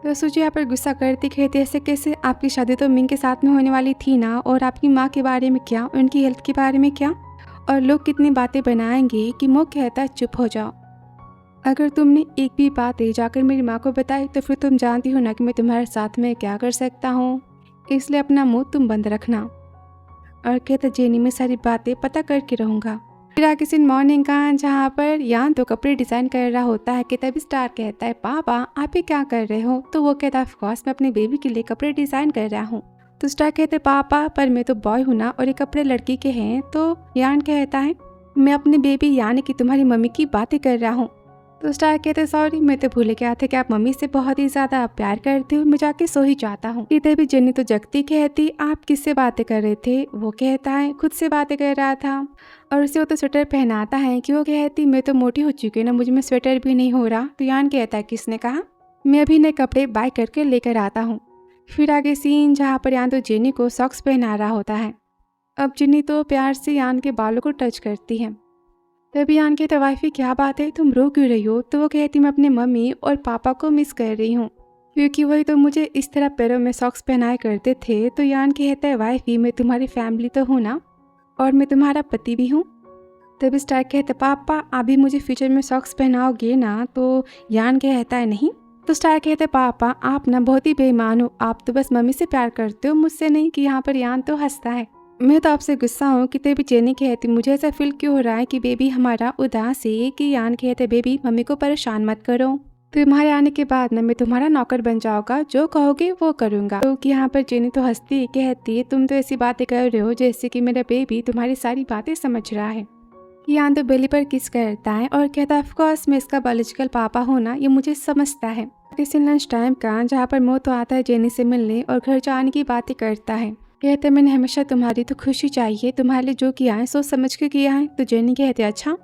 तो सूजी यहाँ पर गुस्सा करती कहती ऐसे कैसे, आपकी शादी तो मिंग के साथ में होने वाली थी ना। और आपकी माँ के बारे में क्या, उनकी हेल्थ के बारे में क्या, और लोग कितनी बातें बनाएंगे। कि मो कहता है चुप हो जाओ, अगर तुमने एक भी बात जाकर मेरी माँ को बताई तो फिर तुम जानती हो ना कि मैं तुम्हारे साथ में क्या कर सकता हूँ, इसलिए अपना मुँह तुम बंद रखना। और कहता जेनी मैं सारी बातें पता करके रहूँगा। फिर आगे सीन मॉर्निंग का जहाँ पर यान तो कपड़े डिज़ाइन कर रहा होता है कि तभी स्टार कहता है पापा आप ये क्या कर रहे हो। तो वो कहता है ऑफकोर्स मैं अपनी बेबी के लिए कपड़े डिज़ाइन कर रहा हूँ। तो स्टार कहते पापा पर मैं तो बॉय हूँ ना और ये कपड़े लड़की के हैं। तो यान कहता है मैं अपनी बेबी यानी कि तुम्हारी मम्मी की बातें कर रहा हूँ। तो स्टार कहते सॉरी मैं तो भूल गया था कि आप मम्मी से बहुत ही ज़्यादा प्यार करते हो, मैं जाके सो ही चाहता हूँ। इधर भी जेनी तो जगती कहती आप किससे बातें कर रहे थे। वो कहता है खुद से बातें कर रहा था। और उसे वो तो स्वेटर पहनाता है कि वो कहती मैं तो मोटी हो चुकी हूँ ना, मुझे में स्वेटर भी नहीं हो रहा। तो यान कहता है किसने कहा, मैं अभी नए कपड़े बाय करके लेकर आता हूँ। फिर आगे सीन जहाँ पर यान तो जेनी को सॉक्स पहना रहा होता है। अब जेनी तो प्यार से यान के बालों को टच करती है। तभी यान कहता वाइफी क्या बात है, तुम रो क्यों रही हो। तो वो कहती मैं अपने मम्मी और पापा को मिस कर रही हूँ क्योंकि वही तो मुझे इस तरह पैरों में सॉक्स पहनाया करते थे। तो यान कहता है वाइफी मैं तुम्हारी फैमिली तो हूँ ना, और मैं तुम्हारा पति भी हूँ। तभी स्टार कहता पापा अभी मुझे फ्यूचर में सॉक्स पहनाओगे ना। तो यान कहता है नहीं। तो स्टार कहते पापा आप ना बहुत ही बेईमान हो, आप तो बस मम्मी से प्यार करते हो मुझसे नहीं। कि यहाँ पर यान तो हंसता है मैं तो आपसे गुस्सा हूँ। कि तभी जेनी कहती मुझे ऐसा फील क्यों हो रहा है कि बेबी हमारा उदास है। कि यान कहते बेबी मम्मी को परेशान मत करो, तुम्हारे आने के बाद ना मैं तुम्हारा नौकर बन जाऊंगा, जो कहोगे वो करूंगा। तो कि यहाँ पर जेनी तो हंसती कहती है तुम तो ऐसी बातें कर रहे हो जैसे कि मेरा बेबी तुम्हारी सारी बातें समझ रहा है। यान तो बेली पर किस करता है और कहता है ऑफकोर्स मैं इसका बायोलॉजिकल पापा हूँ ना, ये मुझे समझता है। किसी लंच टाइम का जहाँ पर मो तो आता है जेनी से मिलने और घर जाने की बातें करता है। कहते मैंने हमेशा तुम्हारी तो खुशी चाहिए, तुम्हारे लिए जो किया है सोच समझ के किया है। तो जेनी कहते अच्छा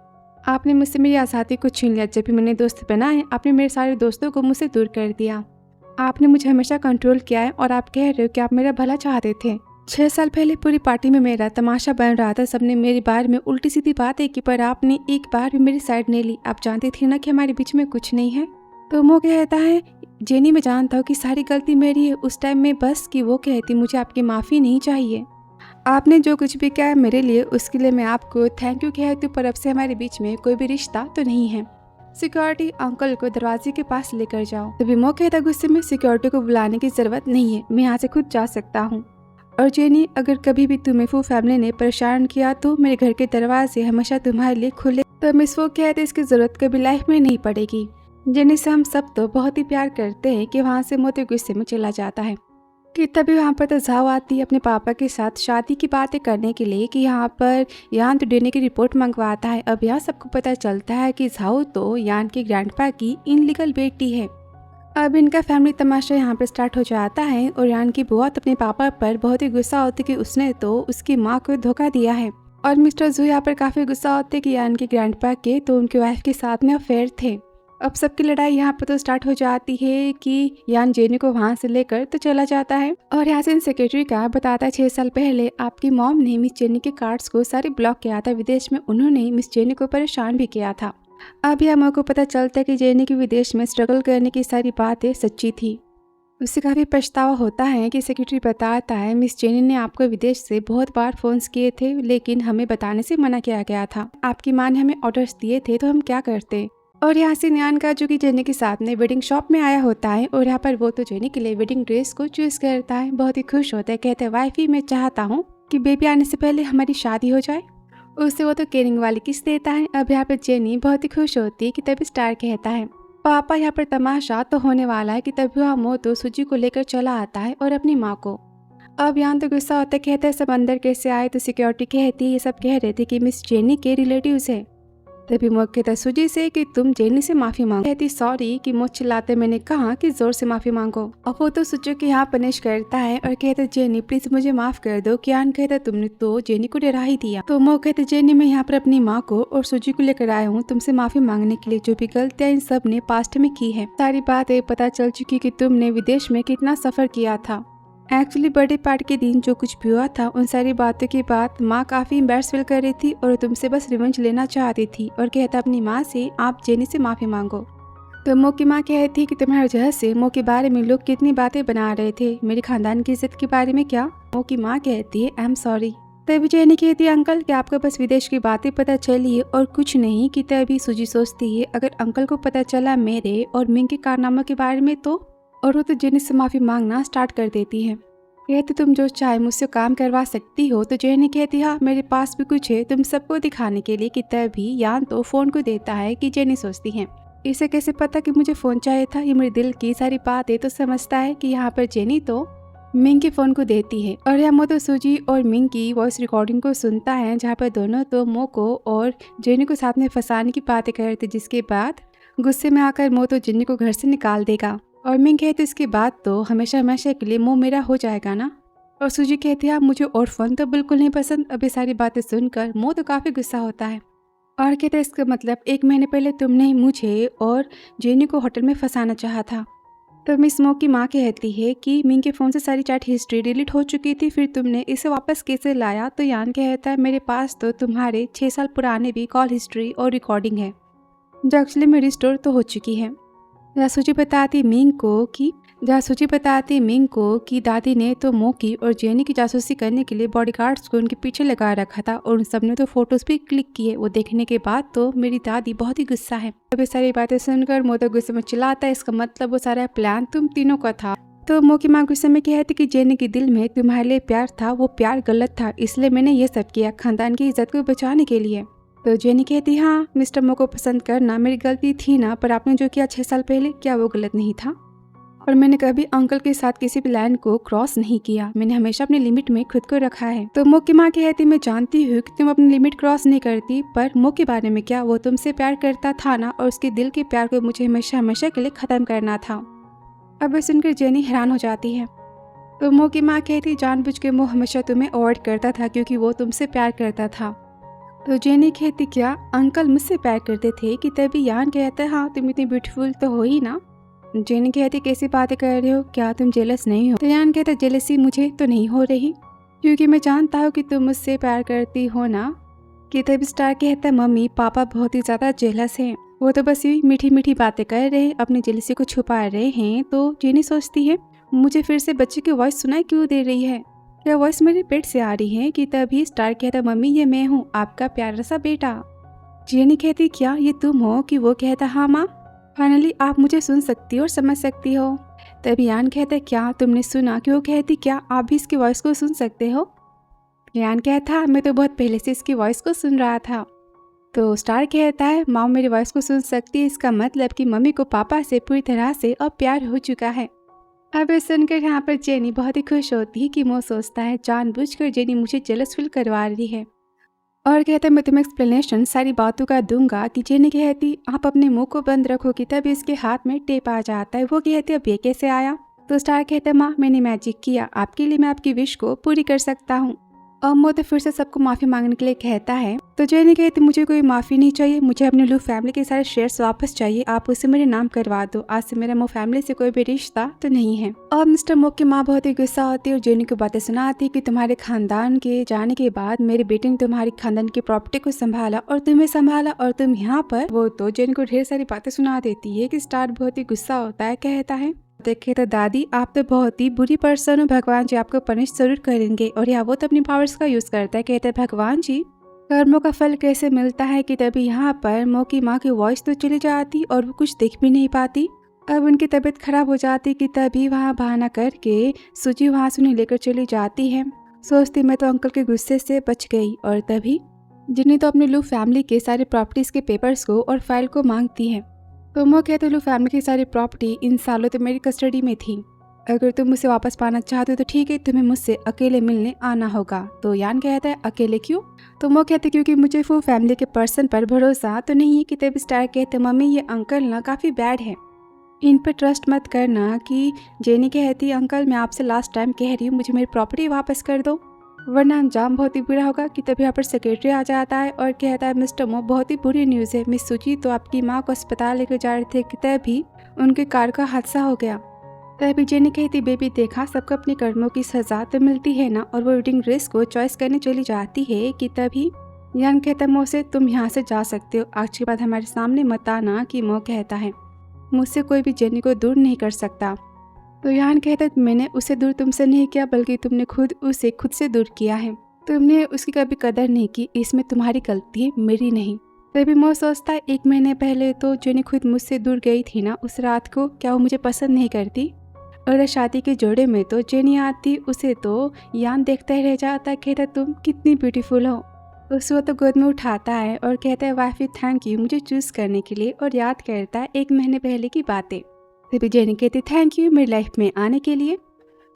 आपने मुझसे मेरी आज़ादी को छीन लिया, जब भी मैंने दोस्त बनाए आपने मेरे सारे दोस्तों को मुझसे दूर कर दिया, आपने मुझे हमेशा कंट्रोल किया है और आप कह रहे हो कि आप मेरा भला चाहते थे। 6 साल पहले पूरी पार्टी में मेरा तमाशा बन रहा था, सबने मेरे बारे में उल्टी सीधी बातें की पर आपने एक बार भी मेरी साइड नहीं ली। आप जानते थे ना कि हमारे बीच में कुछ नहीं है। तो वो कहता है जेनी मैं जानता हूँ कि सारी गलती मेरी है उस टाइम में बस। कि वो कहती मुझे आपकी माफ़ी नहीं चाहिए, आपने जो कुछ भी किया मेरे लिए उसके लिए मैं आपको थैंक यू कहती हूँ, पर अब से हमारे बीच में कोई भी रिश्ता तो नहीं है। सिक्योरिटी अंकल को दरवाजे के पास लेकर जाओ। तभी मो कहता गुस्से में सिक्योरिटी को बुलाने की जरूरत नहीं है, मैं यहाँ से खुद जा सकता हूँ। और जेनी अगर कभी भी तुम्हें फू फैमिली ने परेशान किया तो मेरे घर के दरवाजे हमेशा तुम्हारे लिए खुले। तो मिस वो कहते इसकी जरूरत कभी लाइफ में नहीं पड़ेगी। जेनी से हम सब तो बहुत ही प्यार करते हैं। कि वहाँ से मोती गुस्से में चला जाता है। कि तभी वहाँ पर तो झाओ आती है अपने पापा के साथ शादी की बातें करने के लिए। कि यहाँ पर यान तो डीएनए की रिपोर्ट मंगवाता है। अब यहाँ सबको पता चलता है कि झाओ तो यान के ग्रैंडपा की इनलीगल बेटी है। अब इनका फैमिली तमाशा यहाँ पर स्टार्ट हो जाता है और यान की बुआ तो अपने पापा पर बहुत ही गुस्सा होती कि उसने तो उसकी माँ को धोखा दिया है। और मिस्टर जू यहाँ पर काफ़ी गुस्सा होते कि यान के ग्रैंडपा के तो उनकी वाइफ के साथ में अफेयर थे। अब सबकी लड़ाई यहाँ पर तो स्टार्ट हो जाती है कि यान जेनी को वहाँ से लेकर तो चला जाता है। और यहाँ से सेक्रेटरी का बताता है 6 साल पहले आपकी मॉम ने मिस जेनी के कार्ड्स को सारे ब्लॉक किया था विदेश में, उन्होंने मिस जेनी को परेशान भी किया था। अब यह मो को पता चलता है कि जेनी की विदेश में स्ट्रगल करने की सारी बातें सच्ची थी। उसे काफ़ी पछतावा होता है कि सेक्रेटरी बताता है मिस जेनी ने आपको विदेश से बहुत बार फोन्स किए थे लेकिन हमें बताने से मना किया गया था। आपकी माँ ने हमें ऑर्डर्स दिए थे तो हम क्या करते। और यहाँ से नियान का जो कि जेनी के साथ में वेडिंग शॉप में आया होता है और यहाँ पर वो तो जेनी के लिए वेडिंग ड्रेस को चूज करता है। बहुत ही खुश होता है, कहते हैं वाइफी मैं चाहता हूँ कि बेबी आने से पहले हमारी शादी हो जाए। उससे वो तो केयरिंग वाली किस देता है। अब यहाँ पर जेनी बहुत ही खुश होती है कि तभी स्टार कहता है पापा यहाँ पर तमाशा तो होने वाला है कि तभी वह मोतो सूजी को लेकर चला आता है और अपनी माँ को। अब यहाँ तो गुस्सा होता है, कहते हैं सब अंदर कैसे आए। तो सिक्योरिटी कहती है ये सब कह रहे थे कि मिस जेनी के रिलेटिव्स है। तभी मुझ कहता सूजी से कि तुम जेनी से माफी मांगो। कहती सॉरी कि मुझ चिल्लाते मैंने कहा कि जोर से माफी मांगो। और वो तो सूजी के यहाँ पनिश करता है और कहते जेनी प्लीज मुझे माफ कर दो। कियान कहता तुमने तो जेनी को डरा ही दिया। तो वो कहते जेनी मैं यहाँ पर अपनी माँ को और सूजी को लेकर आया हूँ तुमसे माफी मांगने के लिए, जो भी गलतियाँ इन सब ने पास्ट में की है। सारी बातें पता चल चुकी कि तुमने विदेश में कितना सफर किया था। एक्चुअली बर्थडे पार्टी के दिन जो कुछ भी हुआ था उन सारी बातों के बाद माँ काफी एम्बैरेस फील कर रही थी और तुमसे बस रिवेंज लेना चाहती थी। और कहता अपनी माँ से आप जेनी से माफी मांगो। तो मो की माँ कहती कि तुम्हारी वजह से मो के बारे में लोग कितनी बातें बना रहे थे, मेरे खानदान की इज्जत के बारे में क्या। मो की माँ कहती है आई एम सॉरी। तभी जेनी कहती है अंकल कि आपको बस विदेश की बातें पता चली है और कुछ नहीं। कि तभी सूजी सोचती है अगर अंकल को पता चला मेरे और मिंग के कारनामों के बारे में तो। और वो तो जेनी से माफी मांगना स्टार्ट कर देती है। कहती तुम जो चाहे मुझसे काम करवा सकती हो। तो जेनी कहती हाँ मेरे पास भी कुछ है तुम सबको दिखाने के लिए। कि तभी यान तो फोन को देता है। कि जेनी सोचती है इसे कैसे पता कि मुझे फोन चाहिए था, ये मेरे दिल की सारी बातें तो समझता है। कि यहाँ पर जेनी तो मिंग के फोन को देती है और यहाँ मो तो सूजी और मिंग की वॉइस रिकॉर्डिंग को सुनता है, जहाँ पर दोनों तो मो को और जेनी को साथ में फंसाने की बातें कर रहे थे। जिसके बाद गुस्से में आकर मो तो जेनी को घर से निकाल देगा। और मिंग कहती इसके बाद तो हमेशा हमेशा के लिए मुंह मेरा हो जाएगा ना। और सूजी कहती है मुझे और फोन तो बिल्कुल नहीं पसंद। अब ये सारी बातें सुनकर मुंह तो काफी गुस्सा होता है और कहते हैं इसका मतलब 1 महीने पहले तुमने मुझे और जेनी को होटल में फंसाना चाहा था। तो मिस मो की माँ कहती है कि मिंग के फोन से सारी चैट हिस्ट्री डिलीट हो चुकी थी, फिर तुमने इसे वापस कैसे लाया। तो यान कहता है मेरे पास तो तुम्हारे 6 साल पुराने भी कॉल हिस्ट्री और रिकॉर्डिंग है जो एक्चुअली में रिस्टोर तो हो चुकी है। सूची बताती मिंग को कि दादी ने तो मो की और जेनी की जासूसी करने के लिए बॉडीगार्ड्स को उनके पीछे लगा रखा था और उन सब ने तो फोटोज भी क्लिक किए। वो देखने के बाद तो मेरी दादी बहुत ही गुस्सा है। अब ये सारी बातें सुनकर मो तो गुस्से में चिल्लाता है इसका मतलब वो सारा प्लान तुम तीनों का था। तो मो की माँ गुस्से में कहती कि जेनी के दिल में तुम्हारे लिए प्यार था, वो प्यार गलत था, इसलिए मैंने ये सब किया खानदान की इज्जत को बचाने के लिए। तो जेनी कहती हाँ मिस्टर मो को पसंद करना मेरी गलती थी ना, पर आपने जो किया 6 साल पहले क्या वो गलत नहीं था। और मैंने कभी अंकल के साथ किसी भी लाइन को क्रॉस नहीं किया, मैंने हमेशा अपनी लिमिट में खुद को रखा है। तो मो की माँ कहती मैं जानती हूँ कि तुम अपनी लिमिट क्रॉस नहीं करती, पर मो के बारे में क्या, वो तुमसे प्यार करता था ना और उसके दिल के प्यार को मुझे हमेशा हमेशा के लिए खत्म करना था। अब सुनकर जेनी हैरान हो जाती है। तो मो की माँ कहती जानबूझ के मो हमेशा तुम्हें अवॉइड करता था क्योंकि वो तुमसे प्यार करता था। तो जेनी कहती क्या अंकल मुझसे प्यार करते थे। कि तभी यान कहता है हाँ तुम इतनी ब्यूटीफुल तो हो ही ना। जेनी कहती कैसी बातें कर रहे हो, क्या तुम जेलस नहीं हो। तो यान कहता जेलसी मुझे तो नहीं हो रही क्योंकि मैं जानता हूँ कि तुम मुझसे प्यार करती हो ना। कि तभी स्टार कहता है मम्मी पापा बहुत ही ज्यादा जेलस हैं, वो तो बस यूँ मीठी मीठी बातें कर रहे हैं, अपनी जेलसी को छुपा रहे हैं। तो जेनी सोचती है मुझे फिर से बच्चे की वॉइस सुनाई क्यों दे रही है, क्या वॉइस मेरे पेट से आ रही है। कि तभी स्टार कहता मम्मी ये मैं हूँ आपका प्यारा सा बेटा। जेनी कहती क्या ये तुम हो। कि वो कहता हाँ माँ फाइनली आप मुझे सुन सकती हो और समझ सकती हो। तभी यान कहता क्या तुमने सुना। कि वो कहती क्या आप भी इसकी वॉइस को सुन सकते हो। यान कहता मैं तो बहुत पहले से इसकी वॉइस को सुन रहा था। तो स्टार कहता है माँ मेरी वॉइस को सुन सकती है, इसका मतलब कि मम्मी को पापा से पूरी तरह से अब प्यार हो चुका है। अब सुनकर यहाँ पर जेनी बहुत ही खुश होती है कि मो सोचता है जानबूझकर जेनी मुझे जेलस फील करवा रही है और कहता है मैं तुम्हें एक्सप्लेनेशन सारी बातों का दूंगा। कि जेनी कहती आप अपने मुंह को बंद रखो। कि तभी इसके हाथ में टेप आ जाता है। वो कहती अब ये कैसे आया। तो स्टार कहता है माँ मैंने मैजिक किया, आपके लिए मैं आपकी विश को पूरी कर सकता हूँ। और मो तो फिर से सबको माफी मांगने के लिए कहता है। तो जेनी कहती मुझे कोई माफी नहीं चाहिए, मुझे अपने लू फैमिली के सारे शेयर्स वापस चाहिए, आप उसे मेरे नाम करवा दो, आज से मेरा मो फैमिली से कोई भी रिश्ता तो नहीं है। और मिस्टर मो की माँ बहुत ही गुस्सा होती है और जेनी को बातें सुनाती कि तुम्हारे खानदान के जाने के बाद मेरे बेटे ने तुम्हारी खानदान की प्रॉपर्टी को संभाला और तुम्हें संभाला और तुम यहाँ पर। वो तो जेनी को ढेर सारी बातें सुना देती है। कि स्टार बहुत ही गुस्सा होता है, कहता है देखे तो दादी आप तो बहुत ही बुरी पर्सन हो, भगवान जी आपको पनिश जरूर करेंगे। और यहाँ वो तो अपनी पावर्स का यूज करता है, कहता है भगवान जी कर्मों का फल कैसे मिलता है कि तभी यहाँ पर मो की माँ की वॉइस तो चली जाती और वो कुछ देख भी नहीं पाती। अब उनकी तबीयत खराब हो जाती कि तभी वहाँ बहाना करके सूजी वहाँ से उन्हें लेकर चली जाती है। सोचती मैं तो अंकल के गुस्से से बच गई। और तभी जिन्हें तो अपने लू फैमिली के सारे प्रॉपर्टीज के पेपर्स को और फाइल को मांगती है। तो वो कहते लू फैमिली की सारी प्रॉपर्टी इन सालों तो मेरी कस्टडी में थी, अगर तुम मुझे वापस पाना चाहते हो तो ठीक है, तुम्हें मुझसे अकेले मिलने आना होगा। तो यान कहता है अकेले क्यों? तो वो कहते क्योंकि मुझे वो फैमिली के पर्सन पर भरोसा तो नहीं है। कि तब स्टार कहते मम्मी ये अंकल ना काफ़ी बैड है, इन पर ट्रस्ट मत करना। कि जेनी कहती अंकल मैं आपसे लास्ट टाइम कह रही हूँ मुझे मेरी प्रॉपर्टी वापस कर दो वरना अंजाम बहुत ही बुरा होगा। कि तभी यहाँ पर सेक्रेटरी आ जाता है और कहता है मिस्टर मो बहुत ही बुरी न्यूज़ है, मिस सूची तो आपकी माँ को अस्पताल लेकर जा रहे थे कि तभी उनके कार का हादसा हो गया। तभी जेनी कहती बेबी देखा सबको अपने कर्मों की सजा तो मिलती है ना। और वो वेडिंग ड्रेस को चॉइस करने चली जाती है। कि तभी यान कहता मो से तुम यहाँ से जा सकते हो, आज के बाद हमारे सामने मत आना। कि मो कहता है मुझसे कोई भी जेनी को दूर नहीं कर सकता। तो यान कहता है मैंने उसे दूर तुमसे नहीं किया बल्कि तुमने खुद उसे खुद से दूर किया है, तुमने उसकी कभी कदर नहीं की, इसमें तुम्हारी गलती है मेरी नहीं। तभी मो सोचता है 1 महीने पहले तो जेनी खुद मुझसे दूर गई थी ना, उस रात को क्या वो मुझे पसंद नहीं करती? और शादी के जोड़े में तो जेनी आती उसे तो यान देखता ही रह जाता है। कहता तुम कितनी ब्यूटीफुल हो। उसे तो गोद में उठाता है और कहता है वाइफी थैंक यू मुझे चूज करने के लिए। और याद करता है 1 महीने पहले की बातें। तभी जेनी कहती थैंक यू मेरी लाइफ में आने के लिए।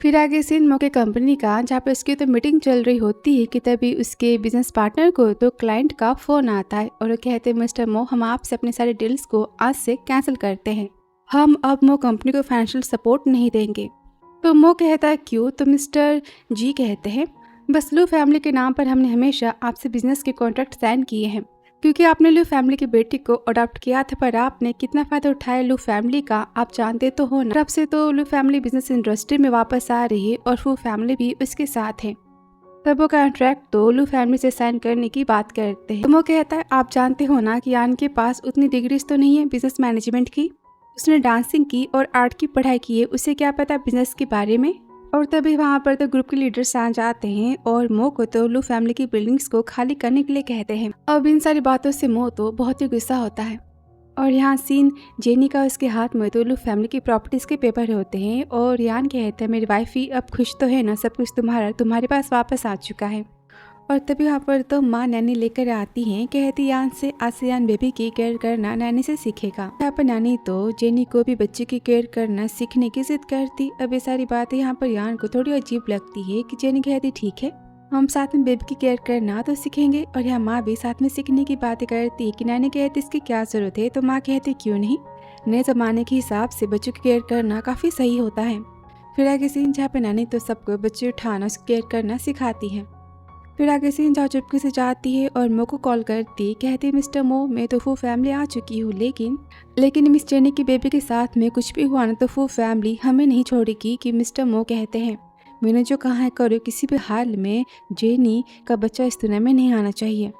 फिर आगे सीन मो के कंपनी का जहाँ पर उसकी तो मीटिंग चल रही होती है। कि तभी उसके बिजनेस पार्टनर को तो क्लाइंट का फोन आता है और वो कहते हैं मिस्टर मो हम आपसे अपने सारे डील्स को आज से कैंसिल करते हैं, हम अब मो कंपनी को फाइनेंशियल सपोर्ट नहीं देंगे। तो मो कहता है क्यों? तो मिस्टर जी कहते हैं बस लू फैमिली के नाम पर हमने हमेशा आपसे बिजनेस के कॉन्ट्रैक्ट साइन किए हैं, क्योंकि आपने लू फैमिली की बेटी को अडॉप्ट किया था, पर आपने कितना फायदा उठाया लू फैमिली का आप जानते तो हो ना। अब से तो लू फैमिली बिजनेस इंडस्ट्री में वापस आ रही है और वो फैमिली भी उसके साथ है। तब वो कॉन्ट्रैक्ट तो लू फैमिली से साइन करने की बात करते हैं। तो वो कहता है आप जानते हो ना कि यान के पास उतनी डिग्रीज तो नहीं है बिजनेस मैनेजमेंट की, उसने डांसिंग की और आर्ट की पढ़ाई की है, उसे क्या पता बिजनेस के बारे में। और तभी वहाँ पर तो ग्रुप के लीडर्स आ जाते हैं और मो को तो लू फैमिली की बिल्डिंग्स को खाली करने के लिए कहते हैं। अब इन सारी बातों से मो तो बहुत ही गुस्सा होता है। और यहाँ सीन जेनी का उसके हाथ में तो लू फैमिली की प्रॉपर्टीज के पेपर होते हैं और यान कहते हैं मेरी वाइफ ही अब खुश तो है ना, सब कुछ तुम्हारे पास वापस आ चुका है। और तभी यहाँ पर तो माँ नैनी लेकर आती हैं, कहती यान से आज से यान बेबी की केयर करना नैनी से सीखेगा। यहाँ पर नैनी तो जेनी को भी बच्चे की केयर करना सीखने की जिद करती। अब ये सारी बातें यहाँ पर यान को थोड़ी अजीब लगती है। कि जेनी कहती ठीक है हम साथ में बेबी की केयर करना तो सीखेंगे। और यहाँ माँ भी साथ में सीखने की बातें करती है। कि नैनी कहती इसकी क्या जरूरत है? तो माँ कहती क्यों नहीं, नए जमाने के हिसाब से बच्चों की केयर करना काफी सही होता है। फिर आगे सीन जहाँ पे नैनी तो सबको बच्चे उठाना उसकी केयर करना सिखाती है। फिर आगे सीन जहाँ चुपके से जाती है और मो को कॉल करती, कहती मिस्टर मो मैं तो वो फैमिली आ चुकी हूँ, लेकिन मिस जेनी की बेबी के साथ में कुछ भी हुआ ना तो वो फैमिली हमें नहीं छोड़ेगी। कि मिस्टर मो कहते हैं मैंने जो कहा है करो, किसी भी हाल में जेनी का बच्चा इस दुनिया में नहीं आना चाहिए,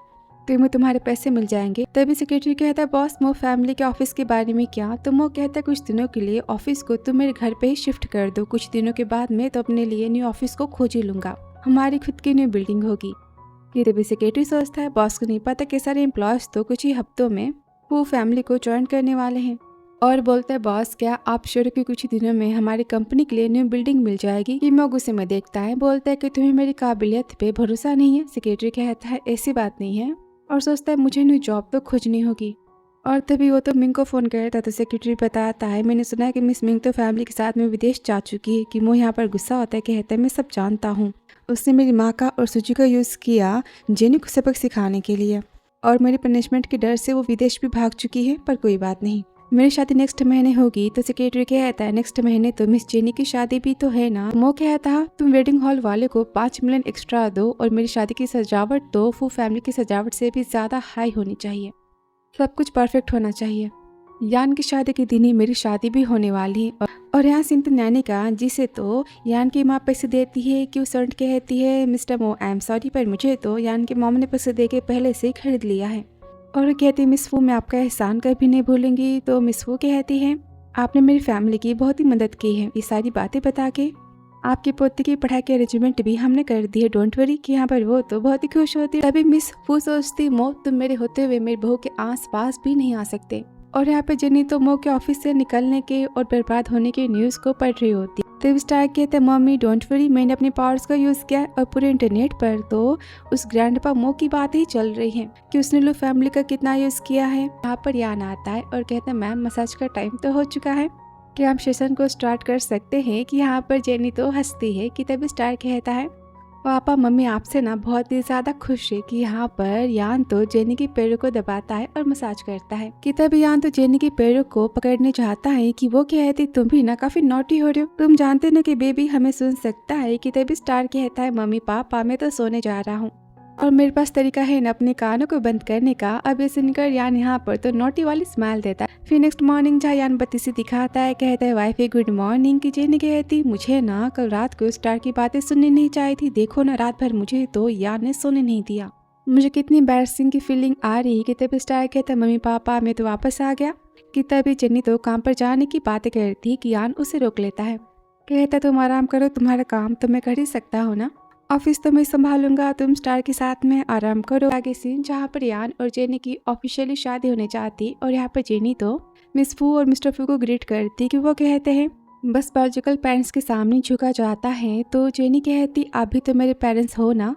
तुम्हें तुम्हारे पैसे मिल जाएंगे। तभी सेक्रेटरी कहता है बॉस मो फैमिली के ऑफिस के बारे में क्या? तो मो कहता है कुछ दिनों के लिए ऑफिस को तुम मेरे घर पे ही शिफ्ट कर दो, कुछ दिनों के बाद मैं तो अपने लिए न्यू ऑफिस को खोज ही लूंगा, हमारी खुद की न्यू बिल्डिंग होगी। ये तभी सेक्रेटरी सोचता है बॉस को नहीं पता कि सारे एम्प्लॉयज तो कुछ ही हफ्तों में वो फैमिली को ज्वाइन करने वाले हैं। और बोलता है बॉस क्या आप श्योर कि कुछ दिनों में हमारी कंपनी के लिए न्यू बिल्डिंग मिल जाएगी? कि मो गुस्से में देखता है, बोलता है कि तुम्हें मेरी काबिलियत पे भरोसा नहीं है? सेक्रेटरी कहता है ऐसी बात नहीं है और सोचता है मुझे न्यू जॉब तो खोजनी होगी। और तभी वो तो मिंग को फोन करता तो सेक्रेटरी बताता है मैंने सुना है कि मिस मिंग तो फैमिली के साथ में विदेश जा चुकी है। कि मो यहाँ पर गुस्सा होता है, कहता है मैं सब जानता हूँ, उसने मेरी माँ का और सूजी का यूज़ किया जेनी को सबक सिखाने के लिए और मेरे पनिशमेंट के डर से वो विदेश भी भाग चुकी है, पर कोई बात नहीं मेरी शादी नेक्स्ट महीने होगी। तो सेक्रेटरी कहता है नेक्स्ट महीने तो मिस जेनी की शादी भी तो है ना? मो कहता तुम वेडिंग हॉल वाले को 5 मिलियन एक्स्ट्रा दो और मेरी शादी की सजावट तो वो फैमिली की सजावट से भी ज़्यादा हाई होनी चाहिए, सब कुछ परफेक्ट होना चाहिए। यान की शादी के दिन ही मेरी शादी भी होने वाली है। और यहाँ सिंह नैनी का जिसे तो यान की माँ पैसे देती है कि उस सर्ट कहती है मिस्टर मो आई एम सॉरी पर मुझे तो यान के मॉम ने पैसे दे के पहले से ही खरीद लिया है। और कहती है मिस वो मैं आपका एहसान कभी नहीं भूलूंगी। तो मिस वो कहती है आपने मेरी फैमिली की बहुत ही मदद की है ये सारी बातें बता के। आपकी पोती की पढ़ाई के अरेंजमेंट भी हमने कर दी है, डोंट वरी। कि यहाँ पर वो तो बहुत ही खुश होती है। तभी मिस फू सोचती, मो तुम मेरे होते हुए मेरी बहू के आस पास भी नहीं आ सकते। और यहाँ पे जेनी तो मो के ऑफिस से निकलने के और बर्बाद होने के न्यूज को पढ़ रही होती। तब स्टार कहते हैं, मम्मी डोंट वरी, मैंने अपने पावर्स का यूज किया है। और पूरे इंटरनेट पर तो उस ग्रैंडपा मो की बात ही चल रही है कि उसने लो फैमिली का कितना यूज किया है। यहाँ पर यान आता है और कहते हैं, मैम मसाज का टाइम तो हो चुका है, क्या हम सेशन को स्टार्ट कर सकते हैं। कि यहाँ पर जेनी तो हंसती है। कि तभी स्टार कहता है, पापा मम्मी आपसे ना बहुत ही ज्यादा खुश है। कि यहाँ पर यान तो जेनी के पैरों को दबाता है और मसाज करता है। कि तभी यान तो जेनी के पैरों को पकड़ने चाहता है कि वो कहती, तुम भी ना काफी नॉटी हो रहे हो, तुम जानते ना कि बेबी हमें सुन सकता है। कि तभी स्टार कहता है, मम्मी पापा मैं तो सोने जा रहा हूँ और मेरे पास तरीका है ना अपने कानों को बंद करने का। अब ये सुनकर यान यहाँ पर तो नोटी वाली स्माइल देता है। फिर नेक्स्ट मॉर्निंग जहाँ यान बत्ती से दिखाता है, कहता है वाइफ गुड मॉर्निंग। की जेनी कहती, मुझे ना कल रात को स्टार की बातें सुननी नहीं चाहिए थी, देखो ना रात भर मुझे तो यान ने सोने नहीं दिया, मुझे कितनी एम्बैरसिंग की फीलिंग आ रही है। कि तभी स्टार कहता है, मम्मी पापा मैं तो वापस आ गया। कि तभी जेनी तो काम पर जाने की बातें करती कि यान उसे रोक लेता है। कहता तुम आराम करो, तुम्हारा काम तो मैं कर ही सकता हूँ ना, ऑफिस तो मैं संभालूंगा, तुम स्टार के साथ में आराम करो। आगे सीन जहाँ पर यान और जेनी की ऑफिशियली शादी होने चाहती और यहाँ पर जेनी तो मिस फू और मिस्टर फू को ग्रीट करती। कि वो कहते हैं बस बायोलॉजिकल पेरेंट्स के सामने झुका जाता है। तो जेनी कहती, आप भी तो मेरे पेरेंट्स हो ना,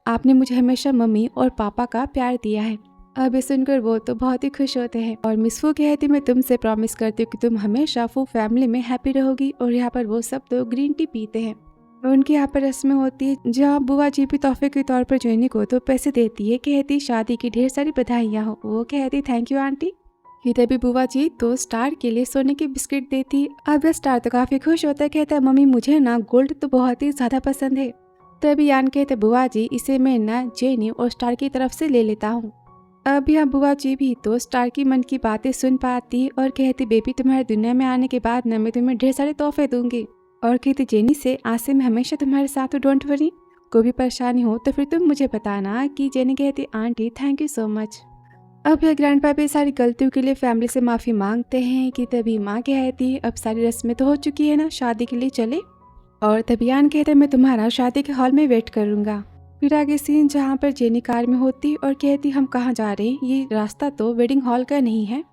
आपने मुझे हमेशा मम्मी और पापा का प्यार दिया है। अब ये सुनकर वो तो बहुत ही खुश होते हैं। और मिस फू कहती, मैं तुमसे प्रॉमिस करती हूँ कि तुम हमेशा फू फैमिली में हैप्पी रहोगी। और यहाँ पर वो सब तो ग्रीन टी पीते हैं। उनकी यहाँ पर रस्में होती है जहाँ बुआ जी भी तोहफे के तौर पर जेनी को तो पैसे देती है। कहती शादी की ढेर सारी बधाइयाँ हो। वो कहती थैंक यू आंटी। कि तभी बुआ जी तो स्टार के लिए सोने की बिस्किट देती। अब स्टार तो काफी खुश होता है। कहता है मम्मी मुझे ना गोल्ड तो बहुत ही ज्यादा पसंद है। तभी यान कहते, बुआ जी इसे मैं ना जेनी और स्टार की तरफ से ले लेता हूँ। अब यहाँ बुआ जी भी तो स्टार की मन की बातें सुन पाती और कहती, बेबी तुम्हारे दुनिया में आने के बाद न मैं तुम्हें ढेर सारे तोहफे दूंगी। और कहती जेनी से, आज से मैं हमेशा तुम्हारे साथ हूँ, डोंट वरी, कोई भी परेशानी हो तो फिर तुम मुझे बताना। कि जेनी कहती, aunty thank you so much. अब यह ग्रैंडपा भी सारी गलतियों के लिए फैमिली से माफी मांगते हैं। कि तभी माँ कहती, अब सारी रस्में तो हो चुकी है ना, शादी के लिए चले। और तभी यान कहते, मैं तुम्हारा शादी के हॉल में वेट करूंगा। फिर आगे सीन जहाँ पर जेनी कार में होती और कहती, हम कहाँ जा रहे हैं, ये रास्ता तो वेडिंग हॉल का नहीं है।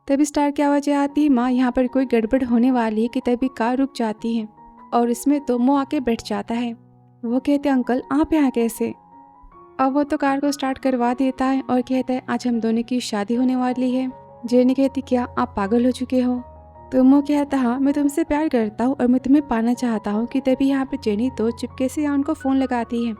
तभी स्टार की आवाज़ आती, माँ यहाँ पर कोई गड़बड़ होने वाली है। कि तभी कार रुक जाती है और इसमें तो मो आके बैठ जाता है। वो कहते, अंकल आप यहाँ कैसे। अब वो तो कार को स्टार्ट करवा देता है और कहता है, आज हम दोनों की शादी होने वाली है। जेनी कहती, क्या आप पागल हो चुके हो। तो मो कहता, हाँ मैं तुमसे प्यार करता हूँ और मैं तुम्हें पाना चाहता हूँ। कि तभी यहाँ पर जेनी तो चुपके से उनको फ़ोन लगाती है।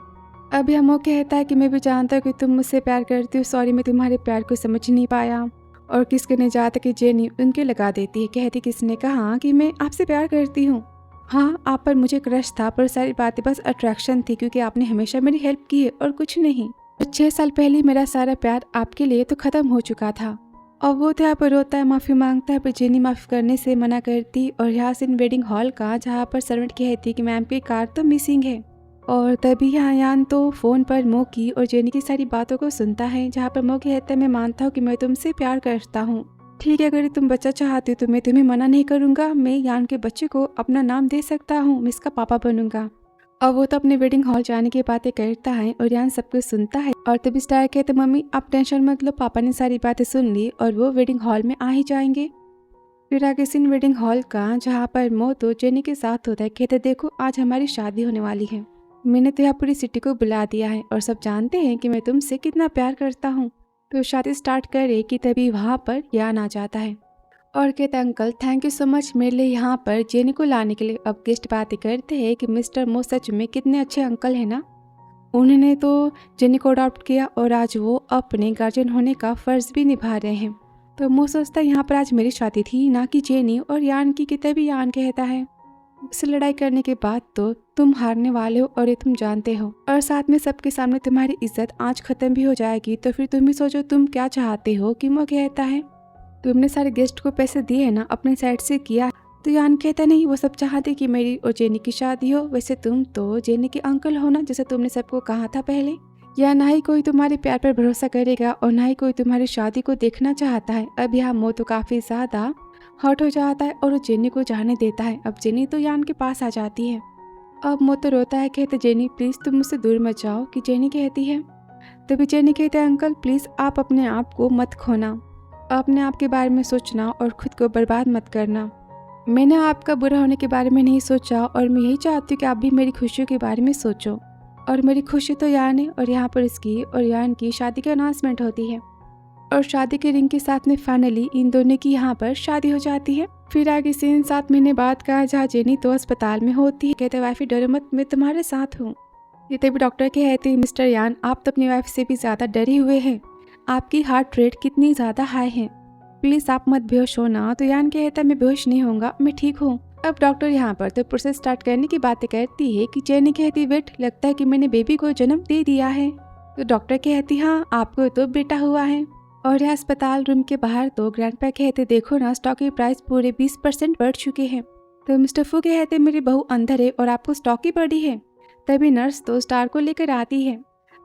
अब यह मो कहता है कि मैं भी जानता हूँ कि तुम मुझसे प्यार करती हो, सॉरी मैं तुम्हारे प्यार को समझ नहीं पाया। और किस कहने जाता कि जेनी उनके लगा देती है। कहती, किसने कहा कि मैं आपसे प्यार करती हूँ, हाँ आप पर मुझे क्रश था, पर सारी बातें बस अट्रैक्शन थी क्योंकि आपने हमेशा मेरी हेल्प की है और कुछ नहीं। 6 साल पहले मेरा सारा प्यार आपके लिए तो खत्म हो चुका था। और वो तो यहाँ पर रोता है, माफ़ी मांगता है, पर जेनी माफ़ी करने से मना करती। और यहाँ से वेडिंग हॉल का जहाँ पर सर्वेंट कहती कि मैम की कार तो मिसिंग है। और तभी यहाँ यान तो फ़ोन पर मो की और जेनी की सारी बातों को सुनता है। जहाँ पर मो कहता है, मैं मानता हूँ कि मैं तुमसे प्यार करता हूँ, ठीक है अगर तुम बच्चा चाहते हो तो मैं तुम्हें मना नहीं करूँगा, मैं यान के बच्चे को अपना नाम दे सकता हूँ, मैं इसका पापा बनूंगा। और वो तो अपने वेडिंग हॉल जाने की बातें करता है और यान सब कुछ सुनता है। और तभी स्टार कहते, मम्मी आप टेंशन मत लो, पापा ने सारी बातें सुन ली और वो वेडिंग हॉल में आ ही जाएंगे। फिर आगे सीन वेडिंग हॉल का जहाँ पर मो तो जेनी के साथ होता है। कहते, देखो आज हमारी शादी होने वाली है, मैंने तो यहाँ पूरी सिटी को बुला दिया है और सब जानते हैं कि मैं तुमसे कितना प्यार करता हूँ, तो शादी स्टार्ट करे। कि तभी वहाँ पर यान आ जाता है और कहता, uncle thank you so much मेरे लिए यहाँ पर जेनी को लाने के लिए। अब गेस्ट बातें करते हैं कि मिस्टर मो सच में कितने अच्छे अंकल हैं ना, उन्होंने तो जेनी को अडॉप्ट किया और आज वो अपने गार्जियन होने का फर्ज भी निभा रहे हैं। तो मो सोचता है यहाँ पर आज मेरी शादी थी ना कि जेनी और यान की। कि तभी यान कहता है, उससे लड़ाई करने के बाद तो तुम हारने वाले हो और ये तुम जानते हो, और साथ में सबके सामने तुम्हारी इज्जत आज खत्म भी हो जाएगी, तो फिर तुम ही सोचो तुम क्या चाहते हो। कि वो कहता है, तुमने सारे गेस्ट को पैसे दिए ना, अपने साइड से किया। तो यान कहता, नहीं वो सब चाहते कि मेरी और जेनी की शादी हो, वैसे तुम तो जेनी के अंकल हो ना, जैसे तुमने सबको कहा था पहले। या ना ही कोई तुम्हारे प्यार पर भरोसा करेगा और ना ही कोई तुम्हारी शादी को देखना चाहता है। अब यहाँ मो तो काफी ज्यादा हॉट हो जाता है और वो जेनी को जाने देता है। अब जेनी तो यान के पास आ जाती है अब मो तो रोता है, कहते जेनी प्लीज़ तुम मुझसे दूर मत जाओ। कि जेनी कहती है, तभी जेनी कहते हैं अंकल प्लीज़ आप अपने आप को मत खोना, अपने आप के बारे में सोचना और खुद को बर्बाद मत करना। मैंने आपका बुरा होने के बारे में नहीं सोचा और मैं यही चाहती हूँ कि आप भी मेरी खुशियों के बारे में सोचो। और मेरी खुशी तो यान है और यहाँ पर इसकी और यान की शादी की अनाउंसमेंट होती है और शादी के रिंग के साथ में फाइनली इन दोनों की यहाँ पर शादी हो जाती है। फिर आगे सीन 7 महीने बाद का, जहाँ जेनी तो अस्पताल में होती है। कहते वाइफी डरो मत, मैं तुम्हारे साथ हूँ। ये तभी डॉक्टर कहते हैं मिस्टर यान आप तो अपनी वाइफ से भी ज़्यादा डरे हुए हैं, आपकी हार्ट रेट कितनी ज़्यादा हाई है, प्लीज़ आप मत बेहोश होना। तो यान कहता है मैं बेहोश नहीं होऊंगा, मैं ठीक हूँ। अब डॉक्टर यहाँ पर तो प्रोसेस स्टार्ट करने की बातें करती है कि जेनी कहती वेट लगता है कि मैंने बेबी को जन्म दे दिया है। तो डॉक्टर कहती हाँ आपको तो बेटा हुआ है। और यहाँ अस्पताल रूम के बाहर तो ग्रैंडपा कहते देखो ना स्टॉक की प्राइस पूरे 20% बढ़ चुके हैं। तो मिस्टर फू कहते मेरी बहू अंदर है और आपको स्टॉक ही बढ़ी है। तभी नर्स तो स्टार को लेकर आती है।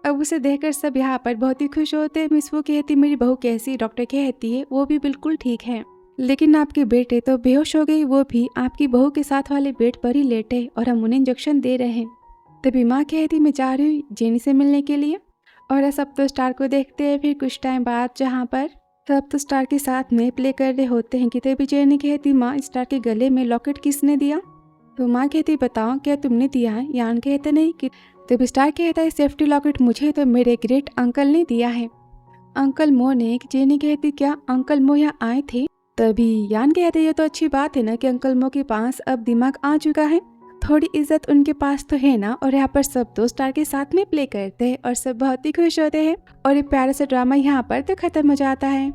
अब उसे देखकर सब यहाँ पर बहुत ही खुश होते हैं। मिस फू कहती मेरी बहू कैसी? डॉक्टर कहती है वो भी बिल्कुल ठीक है, लेकिन आपके बेटे तो बेहोश हो गई, वो भी आपकी बहू के साथ वाले बेड पर ही लेटे और हम उन्हें इंजेक्शन दे रहे हैं। तभी माँ कहती मैं जा रही हूँ जेनी से मिलने के लिए। और सब तो स्टार को देखते हैं। फिर कुछ टाइम बाद जहाँ पर सब तो स्टार के साथ में प्ले कर रहे होते हैं कि तभी जेनी कहती माँ स्टार के गले में लॉकेट किसने दिया? तो माँ कहती बताओ क्या तुमने दिया है? यान कहते नहीं कि तभी स्टार कहता है सेफ्टी लॉकेट मुझे तो मेरे ग्रेट अंकल ने दिया है, अंकल मो ने। जेनी कहती क्या अंकल मो यहाँ आए थे? तभी यान कहते ये तो अच्छी बात है ना कि अंकल मो के पास अब दिमाग आ चुका है, थोड़ी इज्जत उनके पास तो है ना। और यहाँ पर सब दो स्टार के साथ में प्ले करते हैं और सब बहुत ही खुश होते हैं और ये प्यारा सा ड्रामा यहाँ पर तो खत्म हो जाता है।